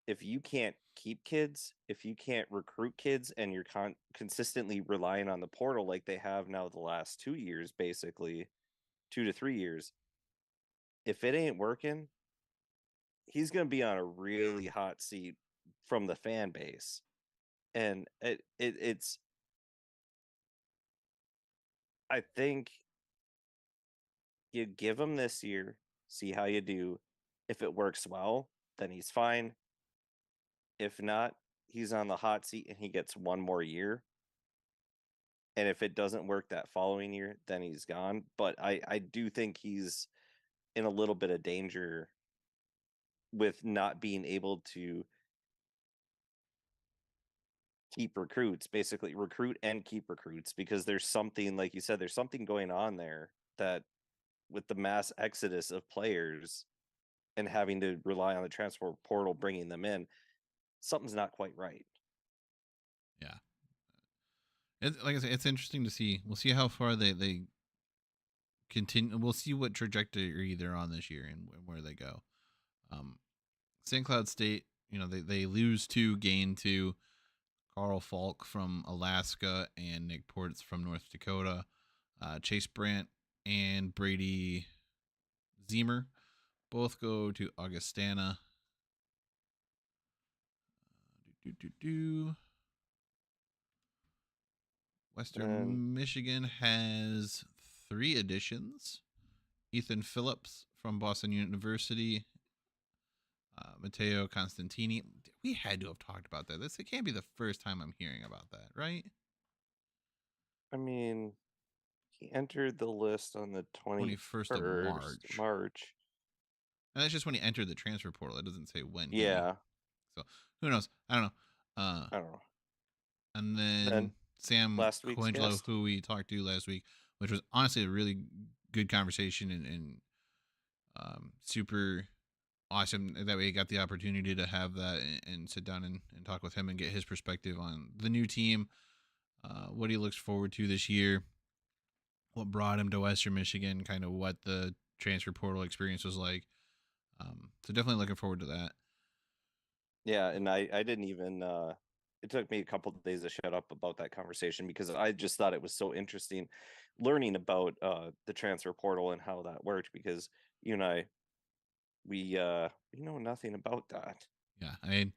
If you can't keep kids, if you can't recruit kids, and you're consistently relying on the portal like they have now the last 2 years, basically 2 to 3 years, if it ain't working, he's going to be on a really hot seat from the fan base. And it's I think you give him this year, see how you do. If it works well, then he's fine. If not, he's on the hot seat and he gets one more year. And if it doesn't work that following year, then he's gone. But I do think he's in a little bit of danger with not being able to keep recruits, basically recruit and keep recruits, because there's something, like you said, there's something going on there that with the mass exodus of players and having to rely on the transfer portal bringing them in, something's not quite right. Yeah. Like I said, it's interesting to see. We'll see how far they continue. We'll see what trajectory they're on this year and where they go. St. Cloud State, they lose two, gain two. Carl Falk from Alaska and Nick Ports from North Dakota. Chase Brandt and Brady Zemer both go to Augustana. And Western Michigan has 3 additions. Ethan Phillips from Boston University. Matteo Constantini. We had to have talked about that. It can't be the first time I'm hearing about that, right? I mean, he entered the list on the 21st of 21st March. March. And that's just when he entered the transfer portal. It doesn't say when he. Yeah. So who knows? I don't know. I don't know. And Then then Sam last week's Coangelo, guest. who we talked to last week, which was honestly a really good conversation and super awesome that we got the opportunity to have that and sit down and talk with him and get his perspective on the new team, what he looks forward to this year, what brought him to Western Michigan, kind of what the transfer portal experience was like. So definitely looking forward to that. Yeah, and I didn't even it took me a couple of days to shut up about that conversation because I just thought it was so interesting learning about the transfer portal and how that worked, because you and I we know nothing about that. Yeah, I mean,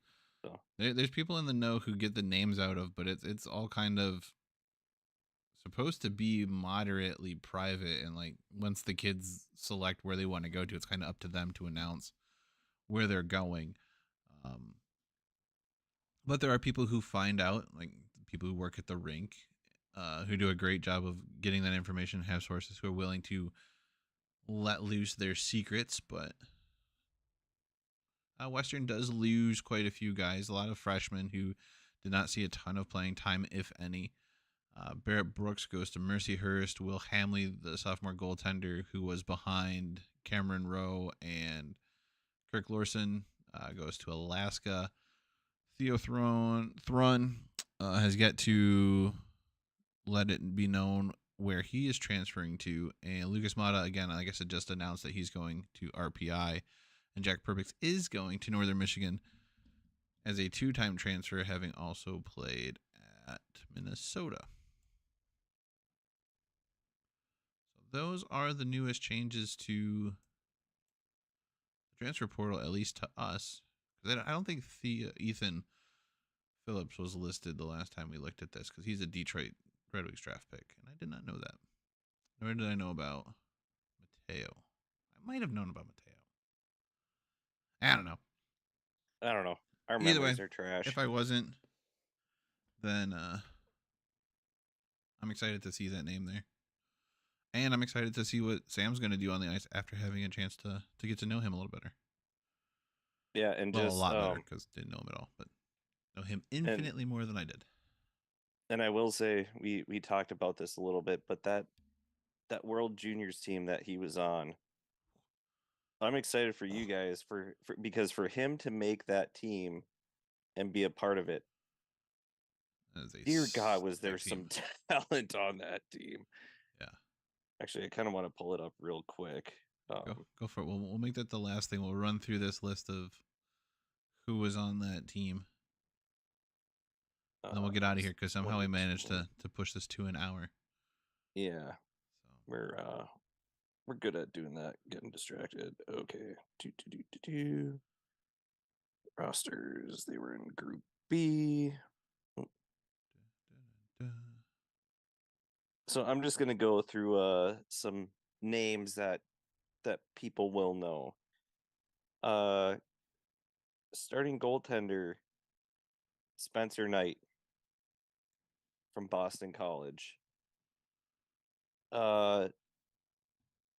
So there's people in the know who get the names out of, but it's all kind of supposed to be moderately private, and like once the kids select where they want to go to, it's kind of up to them to announce where they're going. Um, but there are people who find out, like people who work at the rink, who do a great job of getting that information, have sources who are willing to let loose their secrets. But Western does lose quite a few guys, a lot of freshmen who did not see a ton of playing time, if any. Barrett Brooks goes to Mercyhurst. Will Hamley, the sophomore goaltender who was behind Cameron Rowe and Kirk Lorson, goes to Alaska. Theo Thrun has yet to let it be known where he is transferring to. And Lucas Mata, again, I guess it just announced that he's going to RPI. And Jack Perbix is going to Northern Michigan as a 2-time transfer, having also played at Minnesota. So those are the newest changes to the transfer portal, at least to us. Because I don't think Ethan Phillips was listed the last time we looked at this, because he's a Detroit Red Wings draft pick, and I did not know that. Nor did I know about Mateo. I might have known about Mateo. I don't know. I don't know. Our Either way, memories are trash. if I wasn't, then I'm excited to see that name there. And I'm excited to see what Sam's going to do on the ice after having a chance to get to know him a little better. Yeah, and Well, a just lot better, because didn't know him at all, but know him infinitely more than I did. and I will say we talked about this a little bit, but that World Juniors team that he was on, I'm excited for you guys for because for him to make that team and be a part of it, That is a dear God, was there stacked team. some talent on that team. Yeah. Actually, I kind of want to pull it up real quick. Go for it. We'll make that the last thing. We'll run through this list of who was on that team, and then we'll get out of here, because somehow we managed to push this to an hour. Yeah, So we're good at doing that. Getting distracted. Okay. Do. Rosters. They were in Group B. So I'm just gonna go through some names that people will know. Starting goaltender Spencer Knight from Boston College. Uh,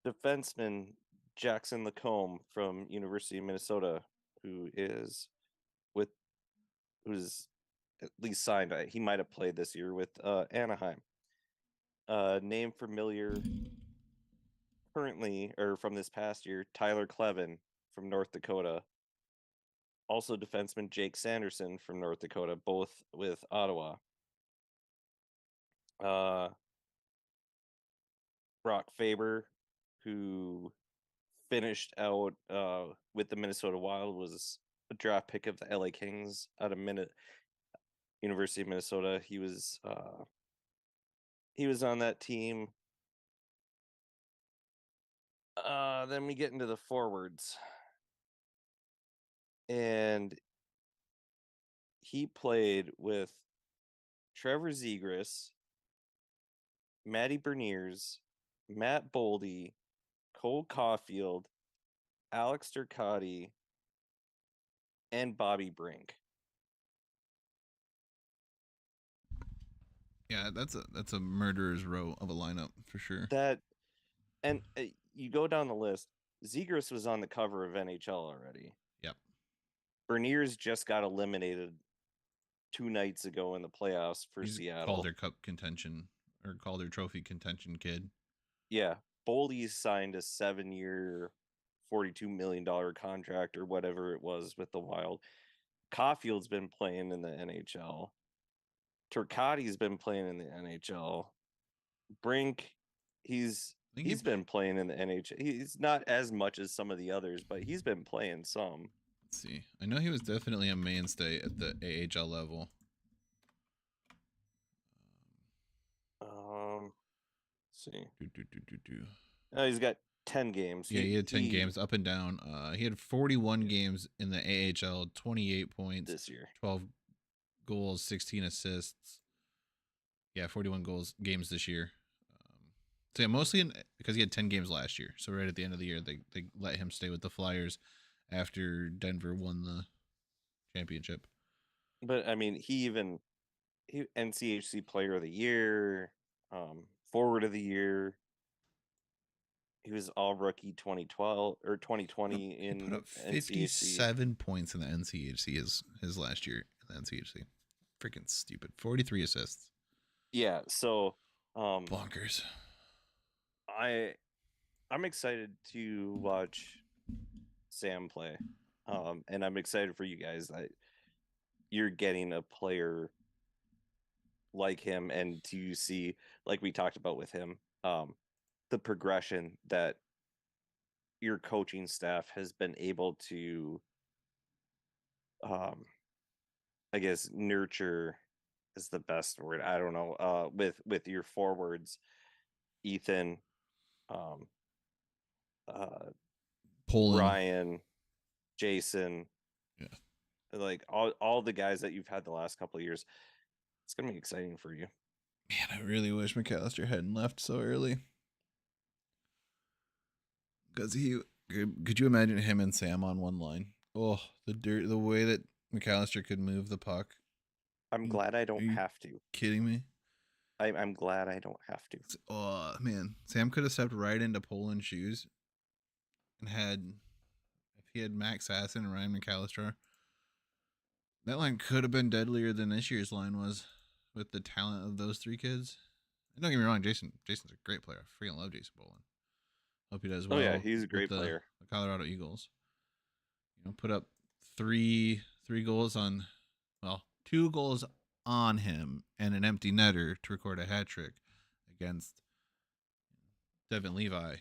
defenseman Jackson Lacombe from University of Minnesota, who is with who's at least signed. He might have played this year with Anaheim. Name familiar currently, or from this past year, Tyler Clevin from North Dakota. Also, defenseman Jake Sanderson from North Dakota, both with Ottawa. Brock Faber, who finished out with the Minnesota Wild, was a draft pick of the LA Kings out of University of Minnesota. He was on that team. Then we get into the forwards, and he played with Trevor Zegras, Matty Berniers, Matt Boldy, Cole Caulfield, Alex Turcotte, and Bobby Brink. Yeah, that's a murderer's row of a lineup for sure. That, and you go down the list. Zegras was on the cover of NHL already. Yep. Berniers just got eliminated 2 nights ago in the playoffs for He's Seattle. Calder Cup contention or Calder Trophy contention kid. Yeah, Boldy signed a 7-year, $42 million contract or whatever it was with the Wild. Caulfield's been playing in the NHL. Turcotte's been playing in the NHL. Brink, he's been playing in the NHL. He's not as much as some of the others, but he's been playing some. Let's see. I know he was definitely a mainstay at the AHL level. Let's see. Do. He's got 10 games. Yeah, he had 10 games up and down. He had 41 games in the AHL, 28 points this year, 12 goals, 16 assists. Yeah, 41 games this year. So yeah, mostly because he had 10 games last year. So right at the end of the year, they let him stay with the Flyers after Denver won the championship. But I mean, he NCHC Player of the Year, Forward of the Year. He was All Rookie 2012 or 2020 in he put up 57 points in the NCHC his last year in the NCHC. Freaking stupid. 43 assists. Yeah, so bonkers. I'm excited to watch Sam play. And I'm excited for you guys that you're getting a player like him, and to see, like we talked about with him, the progression that your coaching staff has been able to I guess nurture is the best word. I don't know. With your forwards, Ethan, Poland, Ryan, Jason, yeah, like all the guys that you've had the last couple of years. It's gonna be exciting for you. Man, I really wish McAllister hadn't left so early. Because could you imagine him and Sam on one line? Oh, the way that McAllister could move the puck. I'm glad I don't have to. Kidding me? I'm glad I don't have to. Oh man, Sam could have stepped right into Poland's shoes, and if he had Max Sasson and Ryan McAllister, that line could have been deadlier than this year's line was, with the talent of those three kids. And don't get me wrong, Jason's a great player. I freaking love Jason Poland. Hope he does well. Oh yeah, he's a great player. The Colorado Eagles. Put up three goals on, 2 goals on him and an empty netter to record a hat trick against Devin Levi. Is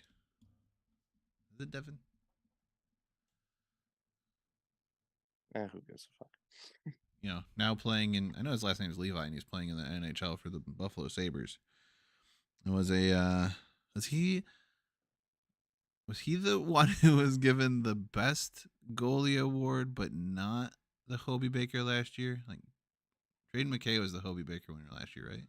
it Devin? Who gives a fuck? Now playing in, I know his last name is Levi, and he's playing in the NHL for the Buffalo Sabres. It was was he the one who was given the best goalie award, but not the Hobey Baker last year? Like, Braden McKay was the Hobey Baker winner last year, right?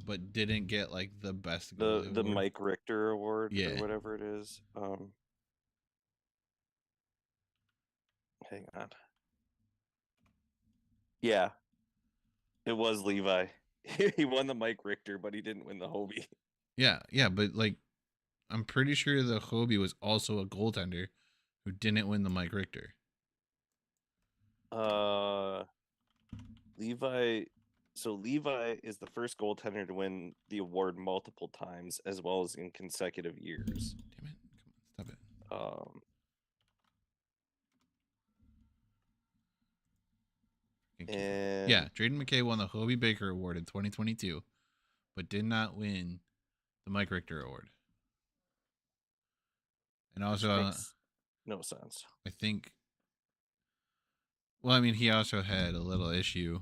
But didn't get like the best goalie the award. Mike Richter award, or whatever it is. Hang on. Yeah, it was Levi. He won the Mike Richter, but he didn't win the Hobey. Yeah, but like, I'm pretty sure the Hobey was also a goaltender who didn't win the Mike Richter. Uh, Levi. So Levi is the first goaltender to win the award multiple times, as well as in consecutive years. Damn it! Come on, stop it. Um, Yeah, and Drayden McKay won the Hobie Baker Award in 2022, but did not win the Mike Richter Award. And which also, makes no sense. I think, well, I mean, he also had a little issue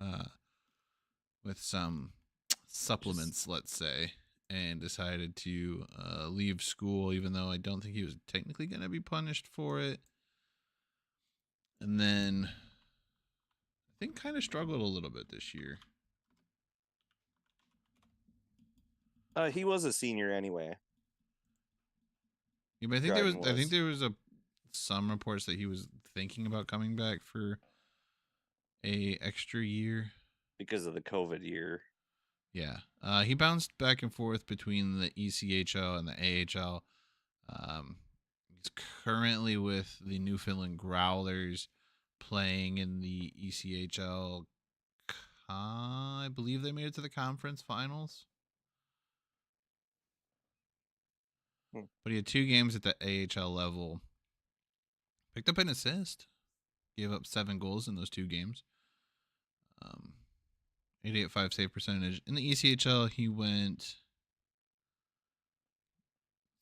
uh, with some Just supplements, let's say, and decided to leave school, even though I don't think he was technically going to be punished for it. And then I think kind of struggled a little bit this year. he was a senior anyway. Yeah, but Dryden I think was there was some reports that he was thinking about coming back for a extra year. because of the COVID year. Yeah, he bounced back and forth between the ECHL and the AHL. He's currently with the Newfoundland Growlers, playing in the ECHL. I believe they made it to the conference finals, Hmm. but he had 2 games at the AHL level. Picked up an assist, gave up 7 goals in those 2 games. 8.85 save percentage. In the ECHL, he went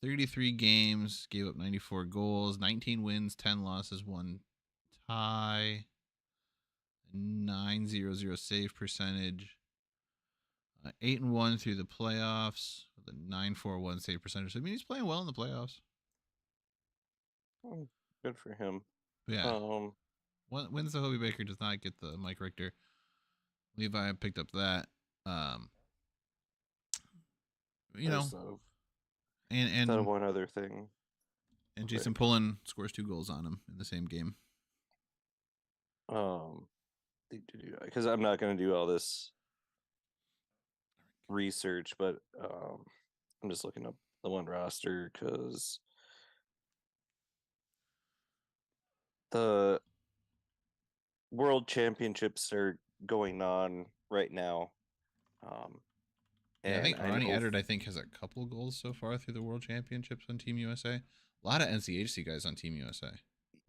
33 games, gave up 94 goals, 19 wins, 10 losses, 1 tie, 900 save percentage, 8-1 through the playoffs with a 941 save percentage. So, I mean, he's playing well in the playoffs. Good for him. But yeah, wins the Hobie Baker, does not get the Mike Richter. Levi picked up that. You know, and one other thing. and Jason Pullen scores 2 goals on him in the same game. Because I'm not going to do all this research, but I'm just looking up the one roster because the World Championships are going on right now. Yeah, I And think Ronnie Eddard, I think, has a couple goals so far through the World Championships on Team USA. A lot of NCHC guys on Team USA.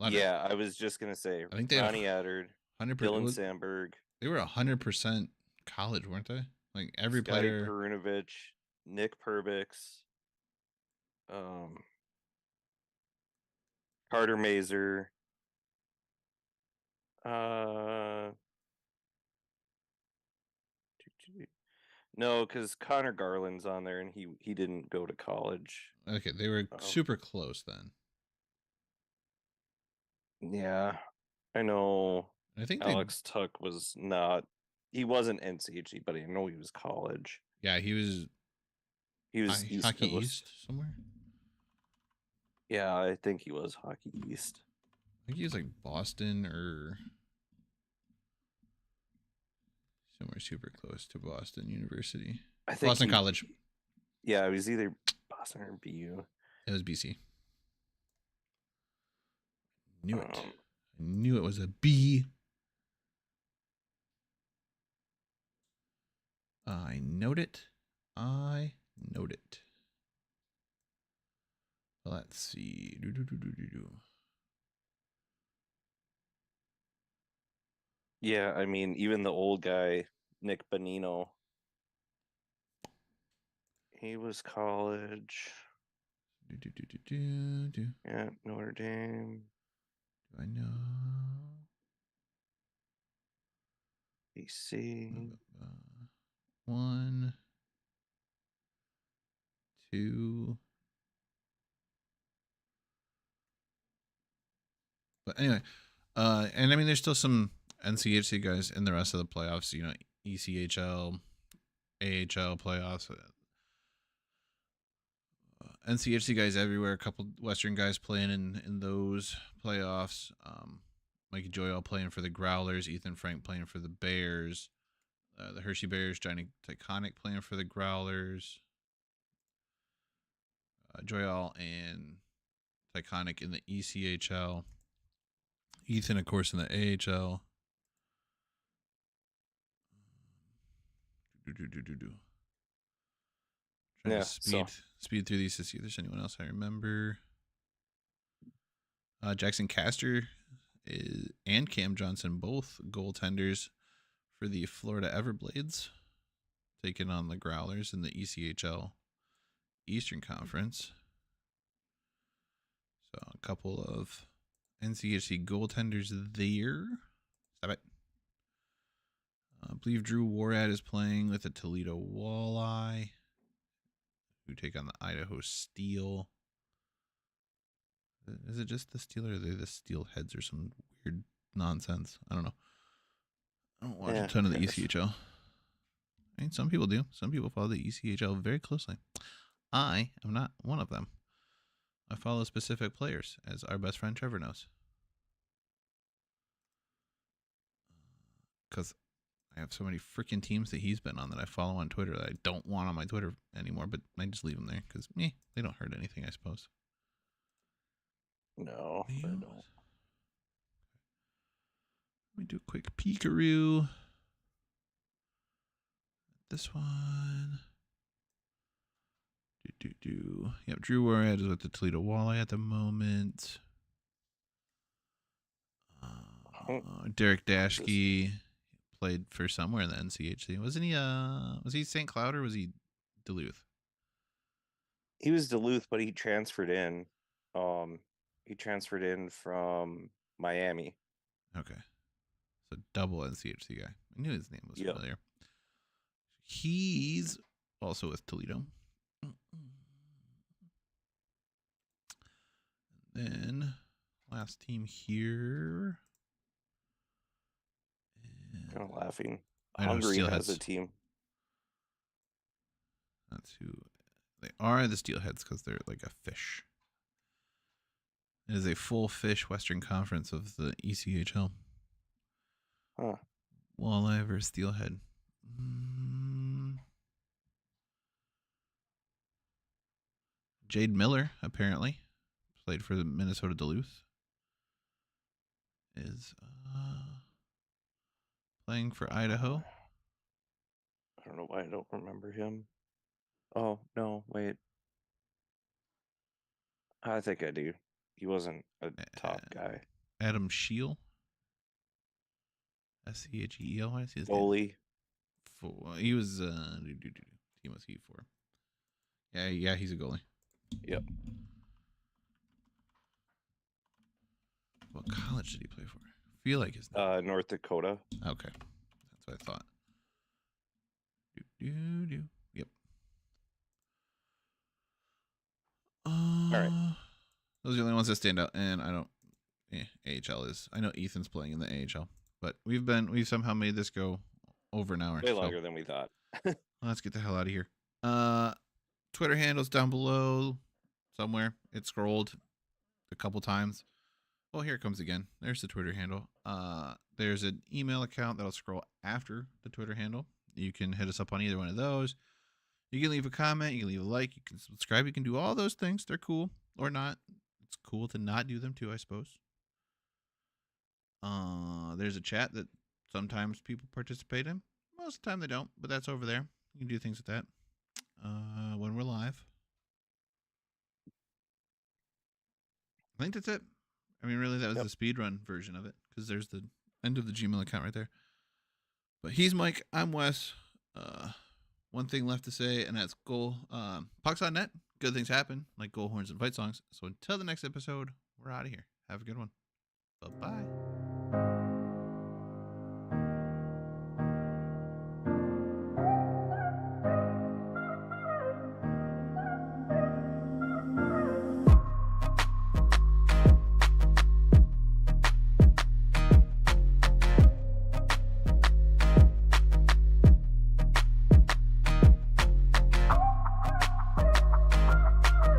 Yeah, I was just gonna say I think they Ronnie Eddard, 100%. Dylan Sandberg. They were 100% college, weren't they? Like every Scotty player. Perunovic, Nick Perbix, Carter Mazer. No, because Connor Garland's on there, and he didn't go to college. Okay, they were super close then. Yeah, I know. I think Alex Tuck was not. He wasn't NCHC, but I know he was college. Yeah, he was. He was Hockey East somewhere. Yeah, I think he was Hockey East. I think he was like Boston or somewhere super close to Boston University. I think Boston College. Yeah, it was either Boston or BU. It was BC. Knew it. I knew it was a B. I knowed it. I knowed it. Let's see. Yeah, I mean, even the old guy, Nick Bonino, he was college. Yeah, Notre Dame. Do I know? BC. 1, 2. But anyway, and I mean, there's still some NCHC guys in the rest of the playoffs. You know, ECHL, AHL playoffs. NCHC guys everywhere. A couple Western guys playing in those playoffs. Mikey Joyal playing for the Growlers. Ethan Frank playing for the Bears. The Hershey Bears. Johnny Tyconic playing for the Growlers. Joyal and Tyconic in the ECHL. Ethan, of course, in the AHL. Trying to Yeah. So speed through these to see if there's anyone else I remember. Jackson Castor and Cam Johnson, both goaltenders for the Florida Everblades, taking on the Growlers in the ECHL Eastern Conference. So a couple of NCHC goaltenders there. Stop it. I believe Drew Warad is playing with the Toledo Walleye, who take on the Idaho Steel. Is it just the Steel, or are they the Steelheads or some weird nonsense? I don't know. I don't watch a ton of the ECHL. I mean, some people do. Some people follow the ECHL very closely. I am not one of them. I follow specific players, as our best friend Trevor knows. Because I have so many freaking teams that he's been on that I follow on Twitter that I don't want on my Twitter anymore, but I just leave them there because they don't hurt anything, I suppose. no, they don't. Let me do a quick peekaroo. This one. Yep, Drew Warhead is with the Toledo Walleye at the moment. Derek Dashke played for somewhere in the NCHC. Wasn't he? Was he St. Cloud or was he Duluth? He was Duluth, but he transferred in. He transferred in from Miami. Okay, so double NCHC guy. I knew his name was familiar. He's also with Toledo. Then last team here. Kind of laughing. Hungary has a team. That's who they are. The Steelheads, because they're like a fish. It is a full fish Western Conference of the ECHL. Huh. Walleye versus Steelhead. Jade Miller, apparently, played for the Minnesota Duluth, is playing for Idaho. I don't know why I don't remember him. Oh, no, wait. I think I do. He wasn't a top guy. Adam Scheel. Scheel. What is his goalie? He was team was he for? Yeah, he's a goalie. Yep. What college did he play for? I feel like his North Dakota. Okay, that's what I thought. Yep. All right. Those are the only ones that stand out, and I don't. AHL is. I know Ethan's playing in the AHL, but we've somehow made this go over an hour. Way longer than we thought. Let's get the hell out of here. Twitter handles down below somewhere. It scrolled a couple times. Oh, here it comes again. There's the Twitter handle. There's an email account that'll scroll after the Twitter handle. You can hit us up on either one of those. You can leave a comment. You can leave a like. You can subscribe. You can do all those things. They're cool or not. It's cool to not do them too, I suppose. There's a chat that sometimes people participate in. Most of the time they don't, but that's over there. You can do things with that. When we're live. I think that's it. I mean, really, that was the speed run version of it, because there's the end of the Gmail account right there. But he's Mike. I'm Wes. One thing left to say, and that's goal. Pucks on net. Good things happen, like goal horns and fight songs. So until the next episode, we're out of here. Have a good one. Bye-bye.